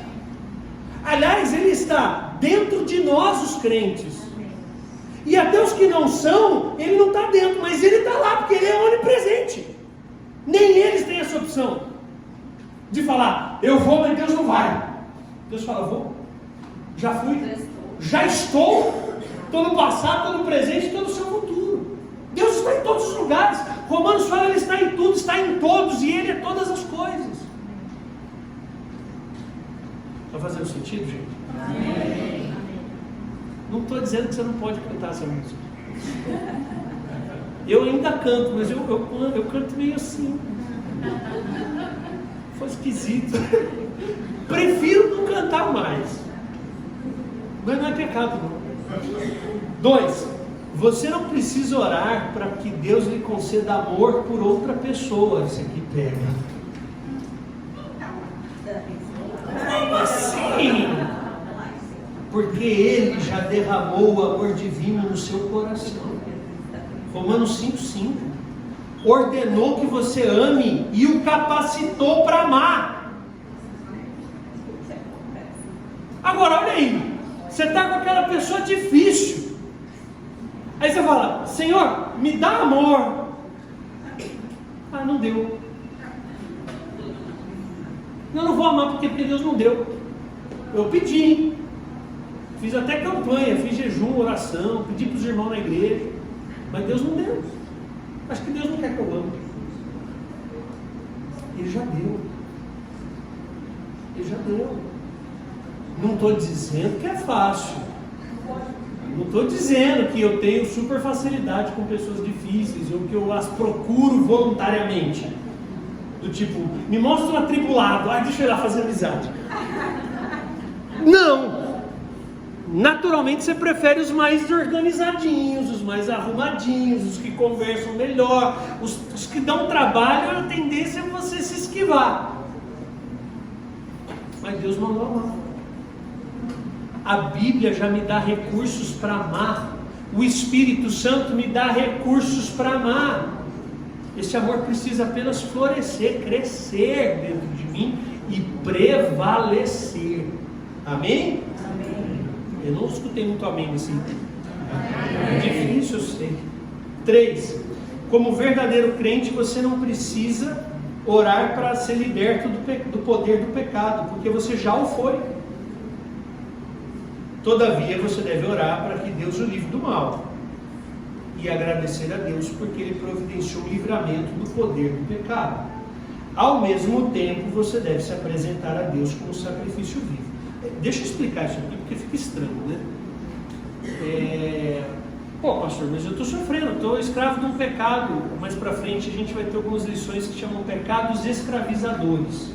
Aliás, Ele está dentro de nós, os crentes. E até os que não são, Ele não está dentro, mas Ele está lá, porque Ele é onipresente. Nem eles têm essa opção de falar: eu vou, mas Deus não vai. Deus fala: vou, já fui, já estou, estou no passado, estou no presente, estou no seu futuro. Deus está em todos os lugares. Romanos fala: Ele está em tudo, está em todos, e Ele é todas as coisas. Está fazendo sentido, gente?
Amém.
Não estou dizendo que você não pode cantar essa música. Eu ainda canto, mas eu canto meio assim. Foi esquisito. Prefiro não cantar mais. Mas não é pecado, não. 2. Você não precisa orar para que Deus lhe conceda amor por outra pessoa. Isso aqui pega. Sim, porque Ele já derramou o amor divino no seu coração. Romanos 5,5. Ordenou que você ame e o capacitou para amar. Agora olha aí, você está com aquela pessoa difícil, aí você fala: Senhor, me dá amor. Ah, não deu. Não vou amar porque Deus não deu. Eu pedi, fiz até campanha, fiz jejum, oração, pedi para os irmãos na igreja, mas Deus não deu. Acho que Deus não quer que eu ame. Ele já deu. Ele já deu. Não estou dizendo que é fácil. Não estou dizendo que eu tenho super facilidade com pessoas difíceis, ou que eu as procuro voluntariamente. Do tipo, me mostra um atribulado, deixa eu ir lá fazer amizade. Não! Naturalmente você prefere os mais organizadinhos, os mais arrumadinhos, os que conversam melhor, os que dão trabalho, a tendência é você se esquivar. Mas Deus mandou amar. A Bíblia já me dá recursos para amar. O Espírito Santo me dá recursos para amar. Esse amor precisa apenas florescer, crescer dentro de mim e prevalecer. Amém?
Amém.
Eu não escutei muito amém assim. É difícil, eu sei. 3. Como verdadeiro crente, você não precisa orar para ser liberto do poder do pecado, porque você já o foi. Todavia, você deve orar para que Deus o livre do mal. E agradecer a Deus porque Ele providenciou o livramento do poder do pecado. Ao mesmo tempo, você deve se apresentar a Deus como sacrifício vivo. Deixa eu explicar isso aqui porque fica estranho, né? Pô, pastor, mas eu estou sofrendo, estou escravo de um pecado. Mais para frente a gente vai ter algumas lições que chamam pecados escravizadores,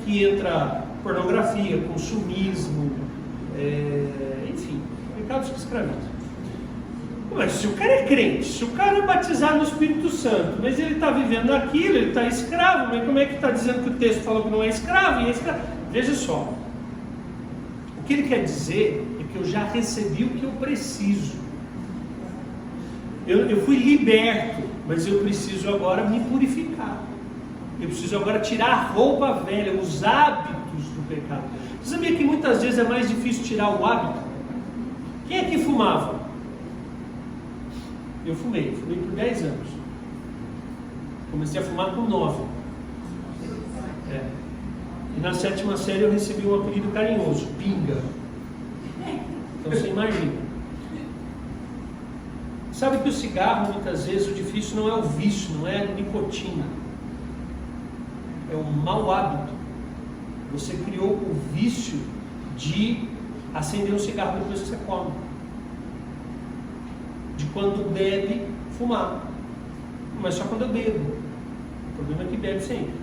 que entra pornografia, consumismo, enfim, pecados que escravizam. Mas se o cara é crente, se o cara é batizado no Espírito Santo, mas ele está vivendo aquilo, ele está escravo, mas como é que está dizendo que o texto falou que não é escravo? E é escravo? Veja só, o que ele quer dizer é que eu já recebi o que eu preciso. Eu fui liberto, mas eu preciso agora me purificar. Eu preciso agora tirar a roupa velha, os hábitos do pecado. Você sabia que muitas vezes é mais difícil tirar o hábito? Quem é que fumava? Eu fumei por 10 anos. Comecei a fumar com 9. E na 7ª série eu recebi um apelido carinhoso, Pinga. Então você imagina. Sabe que o cigarro, muitas vezes, o difícil não é o vício, não é a nicotina. É um mau hábito. Você criou o vício de acender um cigarro depois que você come. De quando bebe, fumar. Mas só quando eu bebo. O problema é que bebe sempre.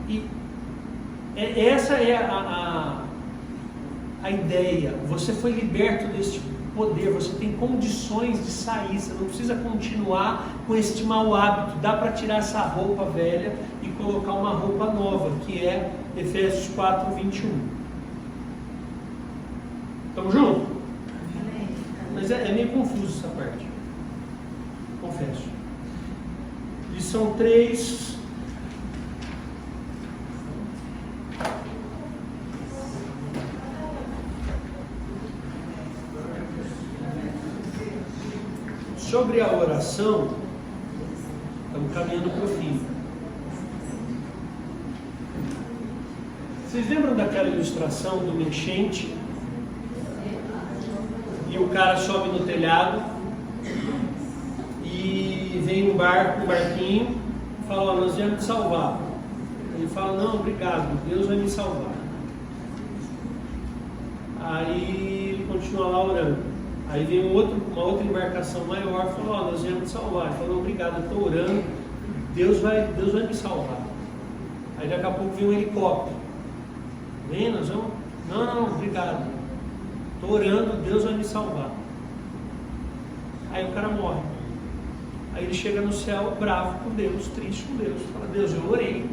E essa é a ideia. Você foi liberto deste poder, você tem condições de sair, você não precisa continuar com este mau hábito. Dá para tirar essa roupa velha e colocar uma roupa nova, que é Efésios 4:21. Estamos juntos? Mas é meio confuso essa parte, confesso. Lição 3. Sobre a oração, estamos caminhando para o fim. Vocês lembram daquela ilustração do enchente? E o cara sobe no telhado e vem um barquinho, e fala: ó, nós viemos te salvar. Ele fala: não, obrigado, Deus vai me salvar. Aí ele continua lá orando. Aí vem uma outra embarcação maior e fala: ó, nós viemos te salvar. Ele falou: obrigado, eu estou orando, Deus vai me salvar. Aí daqui a pouco vem um helicóptero. Vem, nós vamos? Não, obrigado. Estou orando, Deus vai me salvar. Aí o cara morre. Aí ele chega no céu bravo com Deus, triste com Deus. Fala: Deus, eu orei,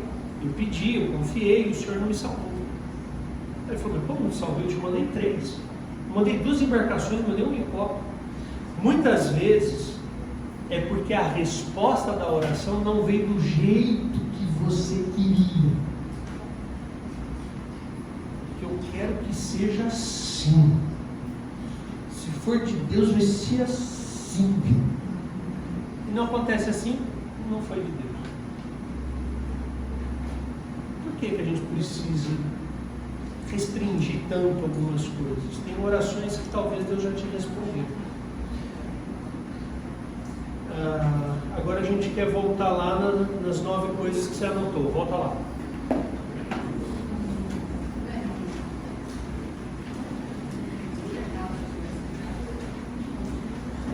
eu pedi, eu confiei, o Senhor não me salvou. Aí ele falou: mas como não salvou? Eu te mandei 3. Mandei 2 embarcações, mandei um helicóptero. Muitas vezes é porque a resposta da oração não veio do jeito que você queria. Eu quero que seja assim. Se for de Deus, vai ser assim. E não acontece assim, não foi de Deus. Por que a gente precisa restringir tanto algumas coisas? Tem orações que talvez Deus já te respondeu. Agora a gente quer voltar lá nas 9 coisas que você anotou. Volta lá.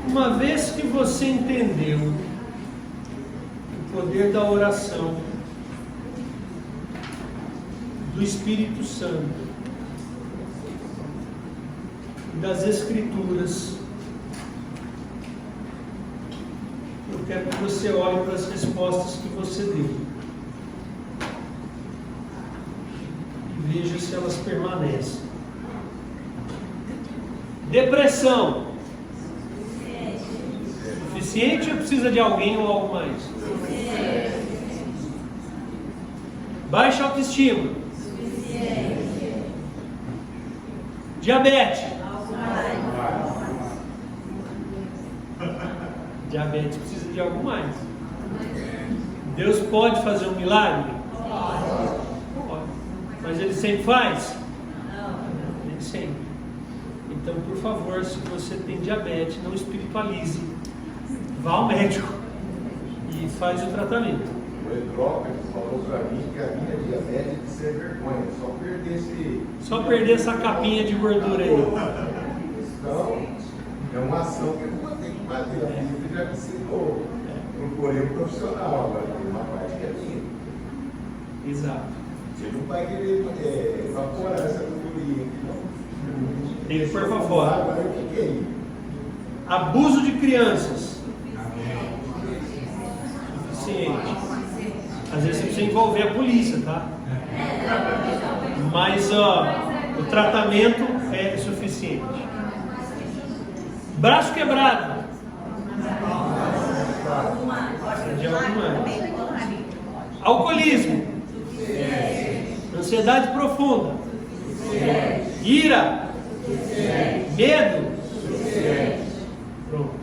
Uma vez que você entendeu o poder da oração, do Espírito Santo e das Escrituras, eu quero que você olhe para as respostas que você deu e veja se elas permanecem. Depressão. Suficiente ou precisa de alguém ou algo mais? Baixa autoestima. Diabetes. Diabetes precisa de algo mais. Deus pode fazer um milagre? Pode. Mas Ele sempre faz? Não. Nem sempre. Então, por favor, se você tem diabetes, não espiritualize. Vá ao médico e faz o tratamento.
O Edrópolis falou para mim que a minha diabetes é de ser vergonha, só perder essa capinha de gordura aí. Então, é uma ação que eu vou ter que fazer. A Bíblia já me ensinou. Procurei um profissional, agora tem uma parte que é minha.
Exato.
Você não vai querer evaporar essa gordurinha aqui, não.
Ele foi para fora.
Agora eu fiquei.
Abuso de crianças. Suficiente. Às vezes você precisa envolver a polícia, tá? Mas o tratamento é suficiente. Braço quebrado. Alcoolismo. Ansiedade profunda. Ira. Medo. Pronto.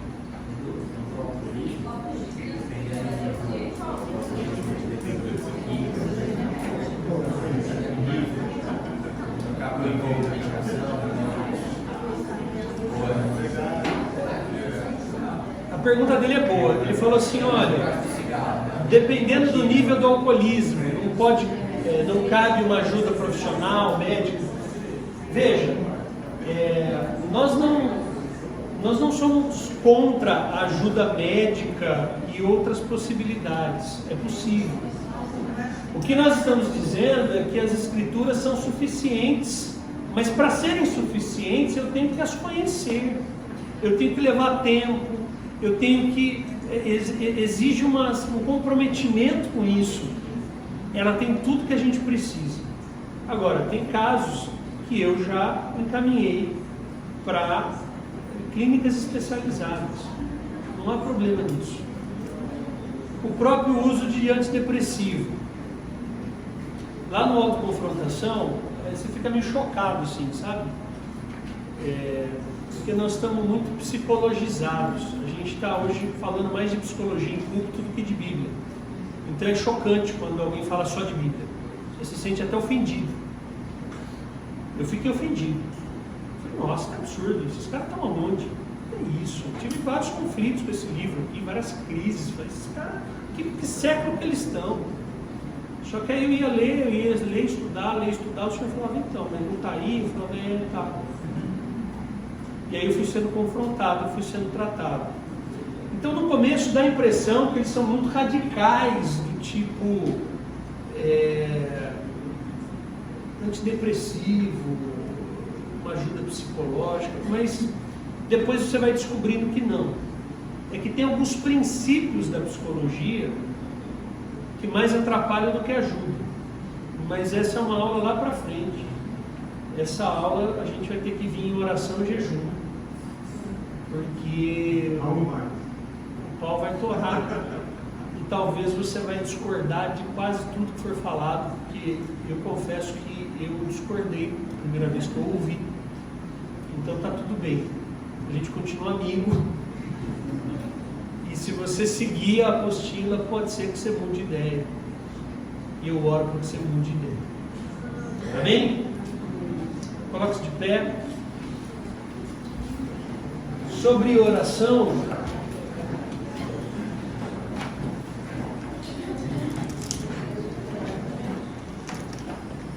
A pergunta dele é boa. Ele falou assim, olha, dependendo do nível do alcoolismo, não cabe uma ajuda profissional, médico. Veja, nós não somos contra a ajuda médica e outras possibilidades. É possível. O que nós estamos dizendo é que as escrituras são suficientes, mas para serem suficientes eu tenho que as conhecer, eu tenho que levar tempo, eu tenho que exige um comprometimento com isso. Ela tem tudo que a gente precisa. Agora, tem casos que eu já encaminhei para clínicas especializadas. Não há problema nisso. O próprio uso de antidepressivo. Lá no autoconfrontação, você fica meio chocado, assim, sabe? Porque nós estamos muito psicologizados. A gente está hoje falando mais de psicologia em púlpito do que de Bíblia. Então é chocante quando alguém fala só de Bíblia. Você se sente até ofendido. Eu fiquei ofendido. Falei, nossa, que absurdo, esses caras estão aonde? É isso. Eu tive vários conflitos com esse livro aqui, várias crises. Falei, esses caras, que século que eles estão? Só que aí eu ia ler, estudar, o senhor falava, então, mas não está aí? Eu falava, tá. E aí eu fui sendo confrontado, fui sendo tratado. Então no começo dá a impressão que eles são muito radicais, do tipo antidepressivo, uma ajuda psicológica, mas depois você vai descobrindo que não. É que tem alguns princípios da psicologia que mais atrapalham do que ajudam. Mas essa é uma aula lá para frente. Essa aula a gente vai ter que vir em oração e jejum. Porque o pau vai torrar. E talvez você vai discordar de quase tudo que for falado, porque eu confesso que eu discordei a primeira vez que eu ouvi. Então tá tudo bem. A gente continua amigo. E se você seguir a apostila, pode ser que você mude de ideia. E eu oro para que você mude de ideia. Amém? Coloque-se de pé. Sobre oração,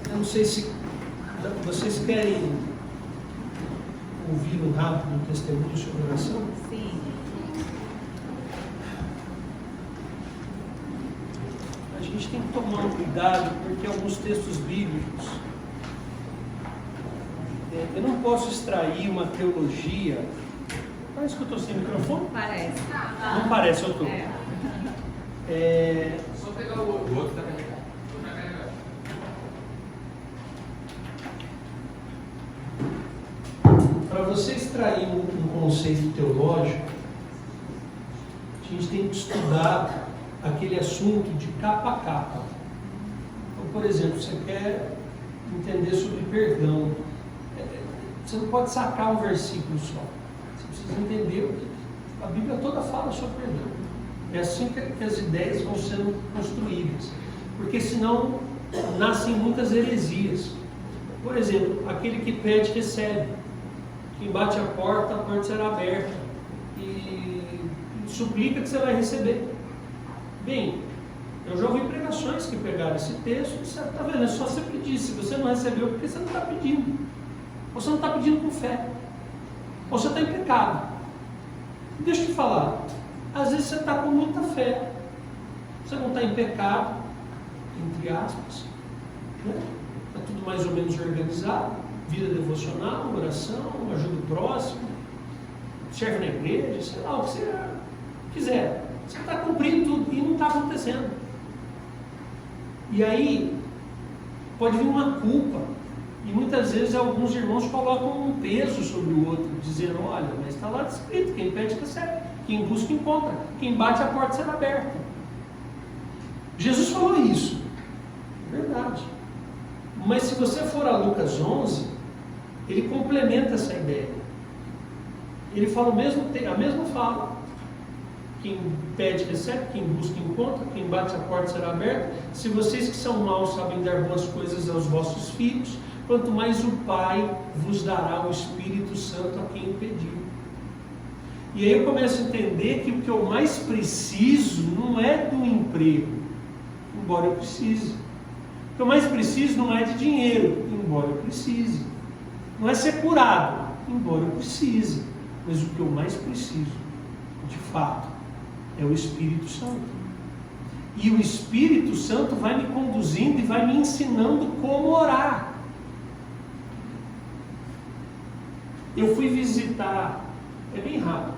eu não sei se vocês querem ouvir um rápido testemunho sobre oração.
Sim.
A gente tem que tomar um cuidado, porque alguns textos bíblicos, eu não posso extrair uma teologia. Parece que eu estou sem microfone?
Parece.
Não parece, eu estou.
Só pegar o outro está carregado.
Para você extrair um conceito teológico, a gente tem que estudar aquele assunto de capa a capa. Então, por exemplo, você quer entender sobre perdão. Você não pode sacar um versículo só. Você precisa entender o que a Bíblia toda fala sobre perdão. É assim que as ideias vão sendo construídas. Porque senão nascem muitas heresias. Por exemplo, aquele que pede, recebe. Quem bate a porta será aberta. E suplica que você vai receber. Bem, eu já ouvi pregações que pegaram esse texto e disseram, está vendo, é só você pedir. Se você não recebeu, porque você não está pedindo. Ou você não está pedindo com fé. Ou você está em pecado. Deixa eu te falar. Às vezes você está com muita fé. Você não está em pecado, entre aspas. Está tudo mais ou menos organizado. Vida devocional, oração, ajuda o próximo. serve na igreja, sei lá, o que você quiser. Você está cumprindo tudo e não está acontecendo. E aí pode vir uma culpa. E muitas vezes alguns irmãos colocam um peso sobre o outro, dizendo, olha, mas está lá escrito, quem pede recebe, quem busca encontra, quem bate a porta será aberta. Jesus falou isso, verdade. Mas se você for a Lucas 11, ele complementa essa ideia. Ele fala a mesma fala. Quem pede recebe, quem busca encontra, quem bate a porta será aberta. Se vocês que são maus sabem dar boas coisas aos vossos filhos, quanto mais o Pai vos dará o Espírito Santo a quem o pedir. E aí eu começo a entender que o que eu mais preciso não é do emprego, embora eu precise. O que eu mais preciso não é de dinheiro, embora eu precise. Não é ser curado, embora eu precise. Mas o que eu mais preciso, de fato, é o Espírito Santo. E o Espírito Santo vai me conduzindo e vai me ensinando como orar. Eu fui visitar, é bem rápido,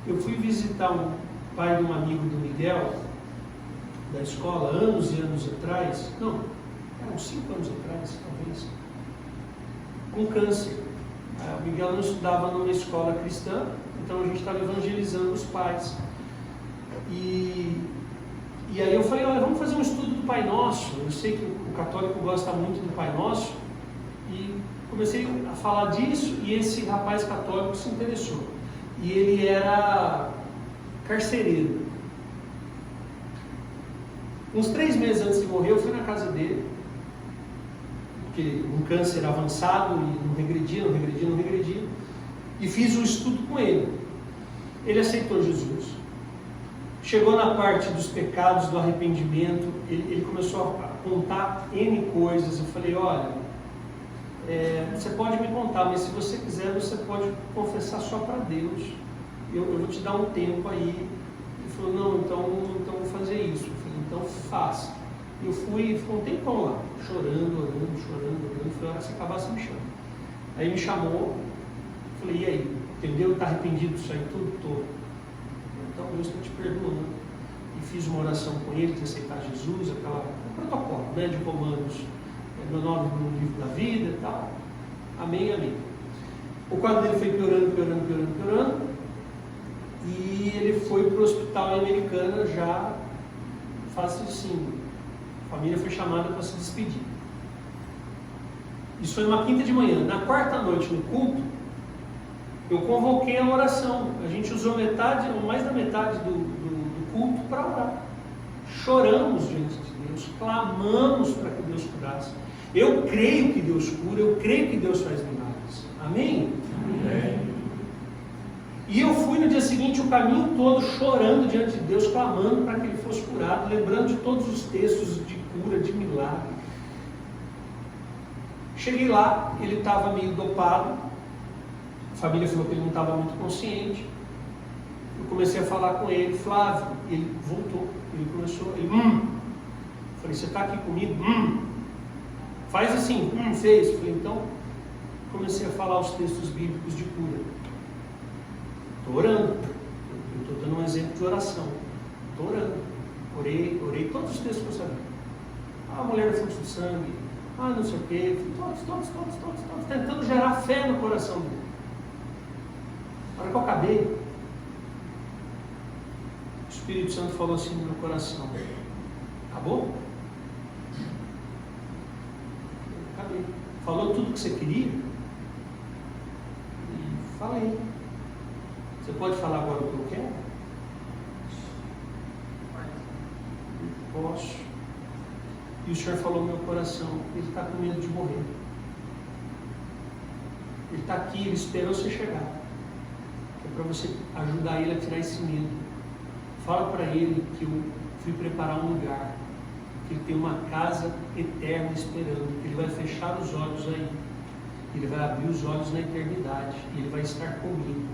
eu fui visitar o pai de um amigo do Miguel, da escola, anos e anos atrás, não, uns 5 anos atrás, talvez, com câncer. O Miguel não estudava numa escola cristã, então a gente estava evangelizando os pais. E aí eu falei, olha, vamos fazer um estudo do Pai Nosso. Eu sei que o católico gosta muito do Pai Nosso. E comecei a falar disso e esse rapaz católico se interessou. E ele era carcereiro. Uns 3 meses antes de morrer, eu fui na casa dele, porque um câncer avançado e não regredia, e fiz um estudo com ele. Ele aceitou Jesus. Chegou na parte dos pecados, do arrependimento, ele começou a contar N coisas. Eu falei, olha, você pode me contar, mas se você quiser, você pode confessar só para Deus. Eu vou te dar um tempo aí. Ele falou, não, então vou fazer isso. Eu falei, então faça. Eu fui, ficou um tempão lá, chorando, orando. Falei, a hora que você acabar, você me chama. Aí me chamou, falei, e aí, entendeu? Está arrependido disso aí tudo? Tô. Então Deus está te perdoando. E fiz uma oração com ele, de aceitar Jesus, um protocolo, né, de comandos. Meu nome no livro da vida e tal. Amém, amém. O quadro dele foi piorando. E ele foi para o hospital em Americana já fase 5. A família foi chamada para se despedir. Isso foi numa quinta de manhã. Na quarta noite, no culto, eu convoquei a oração. A gente usou mais da metade do culto para orar. Choramos diante de Deus, clamamos para que Deus curasse. Eu creio que Deus cura, eu creio que Deus faz milagres. Amém? Amém. E eu fui no dia seguinte o caminho todo chorando diante de Deus, clamando para que ele fosse curado, lembrando de todos os textos de cura, de milagre. Cheguei lá, ele estava meio dopado, a família falou que ele não estava muito consciente. Eu comecei a falar com ele, Flávio, ele voltou, ele começou, falei, você está aqui comigo? Faz assim, fez. Falei, então, comecei a falar os textos bíblicos de cura. Estou orando, eu estou dando um exemplo de oração. Estou orando, orei todos os textos que eu sabia. A mulher do fluxo de sangue, não sei o quê, todos, tentando gerar fé no coração dele. Na hora que eu acabei, o Espírito Santo falou assim no meu coração: acabou? Acabei. Falou tudo que você queria? E falei. Você pode falar agora o que eu quero? Posso. E o Senhor falou no meu coração: ele está com medo de morrer. Ele está aqui, ele esperou você chegar. É para você ajudar ele a tirar esse medo. Fala para ele que eu fui preparar um lugar, que ele tem uma casa eterna esperando, que ele vai fechar os olhos aí, ele vai abrir os olhos na eternidade, e ele vai estar comigo.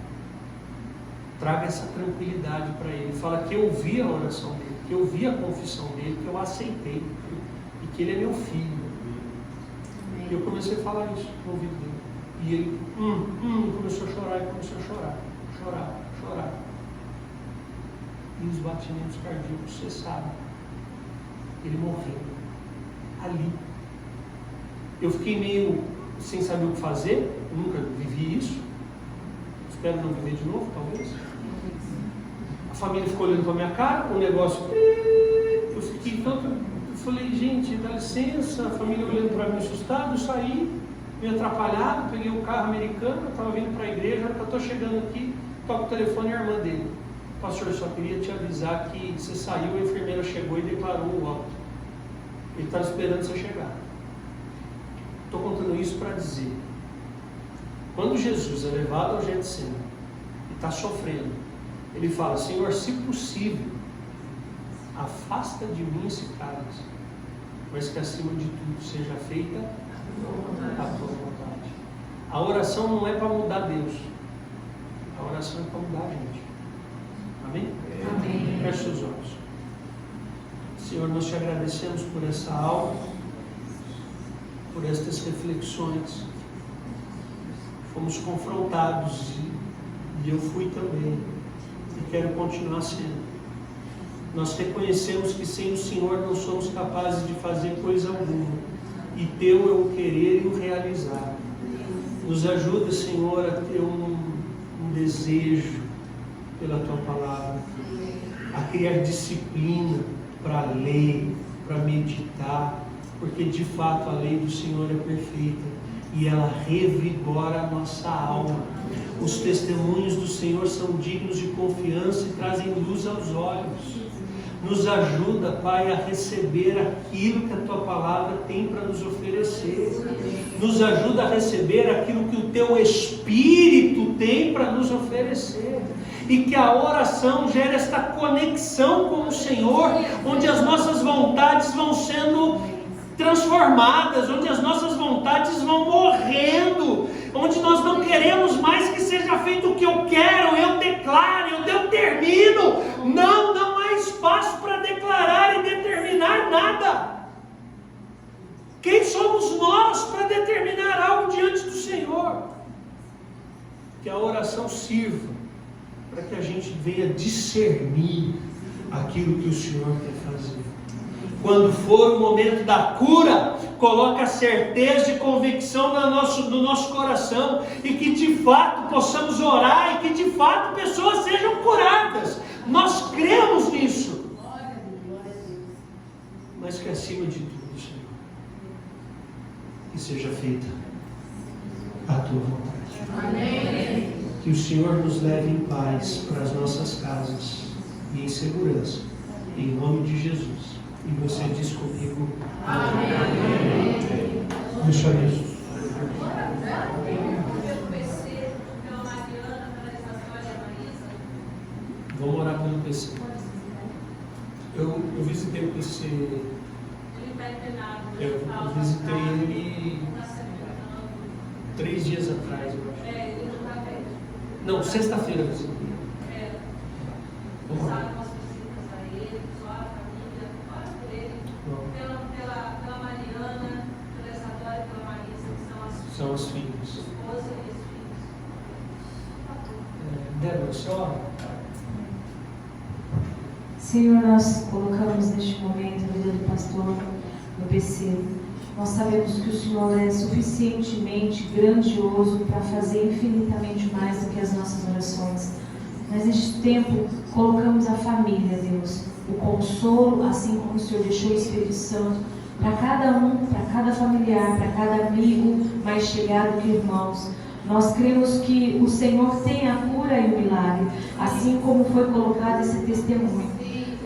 Traga essa tranquilidade para ele. Fala que eu ouvi a oração dele, que eu ouvi a confissão dele, que eu aceitei, e que ele é meu filho. E eu comecei a falar isso no ouvido dele. E ele começou a chorar, e os batimentos cardíacos cessaram. Ele morreu ali. Eu fiquei meio sem saber o que fazer, nunca vivi isso. Espero não viver de novo, talvez. A família ficou olhando para a minha cara, o negócio. Eu fiquei tanto. Eu falei, gente, dá licença. A família olhando para mim assustado, eu saí, meio atrapalhado, peguei o carro americano, eu estava vindo para a igreja, eu estou chegando aqui, toco o telefone e a irmã dele. Pastor, só queria te avisar que você saiu, a enfermeira chegou e declarou o óbito. Ele estava esperando você chegar. Estou contando isso para dizer, quando Jesus é levado ao Getsemane e está sofrendo, ele fala, Senhor, se possível, afasta de mim esse cálice, mas que acima de tudo seja feita a tua vontade. A oração não é para mudar Deus, a oração é para mudar a gente. Amém? Amém. Feche seus olhos. Senhor, nós te agradecemos por essa aula, por estas reflexões. Fomos confrontados e eu fui também, e quero continuar sendo. Nós reconhecemos que sem o Senhor não somos capazes de fazer coisa alguma, e teu é o querer e o realizar. Nos ajuda, Senhor, a ter um desejo pela tua palavra, a criar disciplina para ler, para meditar, porque de fato a lei do Senhor é perfeita e ela revigora a nossa alma. Os testemunhos do Senhor são dignos de confiança e trazem luz aos olhos. Nos ajuda, Pai, a receber aquilo que a tua palavra tem para nos oferecer. Nos ajuda a receber aquilo que o teu Espírito tem para nos oferecer. E que a oração gere esta conexão com o Senhor, onde as nossas vontades vão sendo transformadas, onde as nossas vontades vão morrendo, onde nós não queremos mais que seja feito o que eu quero, eu declaro, eu termino. Não há espaço para declarar e determinar nada. Quem somos nós para determinar algo diante do Senhor? Que a oração sirva para que a gente venha discernir aquilo que o Senhor quer fazer. Quando for o momento da cura, coloque a certeza e convicção no nosso coração, e que de fato possamos orar, e que de fato pessoas sejam curadas. Nós cremos nisso. Mas que acima de tudo, Senhor, que seja feita a tua vontade. Amém. Que o Senhor nos leve em paz para as nossas casas e em segurança. Em nome de Jesus. E você diz comigo, amém. Deixa eu ver. Vamos orar pelo PC. Eu visitei o PC. Eu visitei ele 3 dias atrás, eu acho. Não, sexta-feira eu visitei. Vamos lá. Pela Mariana, pela Isadora e pela Marisa, que são as filhas. Esposa e os filhos. Débora, você ora?
Senhor, nós colocamos neste momento a vida do pastor no PC. Nós sabemos que o Senhor é suficientemente grandioso para fazer infinitamente mais do que as nossas orações. Mas neste tempo, colocamos a família, Deus, o consolo, assim como o Senhor deixou o Espírito Santo, para cada um, para cada familiar, para cada amigo mais chegado que irmãos. Nós cremos que o Senhor tem a cura e o milagre, assim como foi colocado esse testemunho.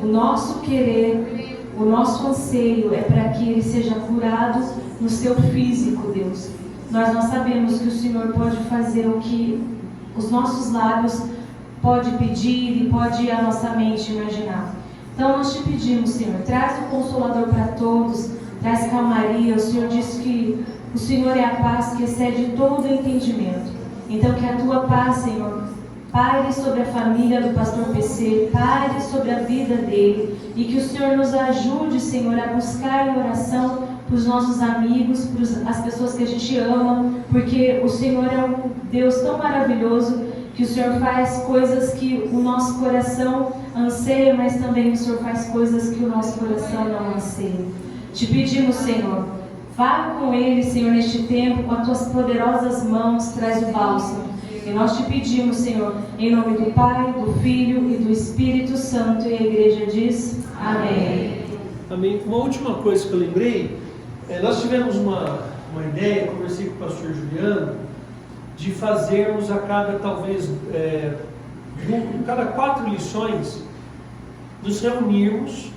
O nosso querer, o nosso anseio é para que ele seja curado no seu físico, Deus. Nós não sabemos que o Senhor pode fazer o que os nossos lábios pode pedir e pode a nossa mente imaginar. Então nós te pedimos, Senhor, traz o Consolador para todos, traz calmaria. O Senhor diz que o Senhor é a paz que excede todo entendimento. Então que a tua paz, Senhor, paire sobre a família do pastor PC, paire sobre a vida dele, e que o Senhor nos ajude, Senhor, a buscar em oração para os nossos amigos, para as pessoas que a gente ama, porque o Senhor é um Deus tão maravilhoso que o Senhor faz coisas que o nosso coração anseia, mas também o Senhor faz coisas que o nosso coração não anseia. Te pedimos, Senhor, vá com ele, Senhor, neste tempo, com as tuas poderosas mãos, traz o bálsamo. E nós te pedimos, Senhor, em nome do Pai, do Filho e do Espírito Santo, e a igreja diz amém.
Amém. Uma última coisa que eu lembrei, nós tivemos uma ideia, conversei com o pastor Juliano, de fazermos a cada, talvez, cada 4 lições, nos reunirmos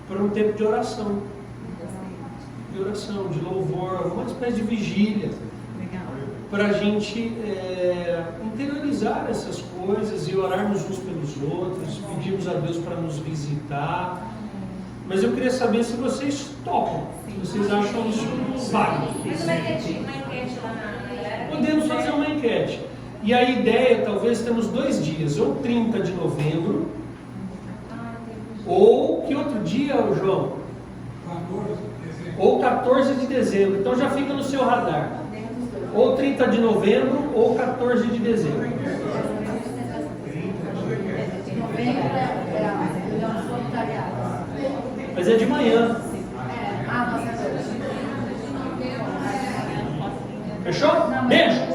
para um tempo de oração. De louvor, uma espécie de vigília. Para a gente interiorizar essas coisas e orarmos uns pelos outros, pedirmos a Deus para nos visitar. Mas eu queria saber se vocês topam, se vocês acham isso válido.
Mas uma enquete lá na galera?
Podemos fazer uma enquete. E a ideia, talvez, temos 2 dias, ou 30 de novembro, ou que outro dia, João?
14 de dezembro.
Ou 14 de dezembro. Então já fica no seu radar. Ou 30 de novembro, ou 14 de dezembro. Mas é de manhã. Fechou? Beijo!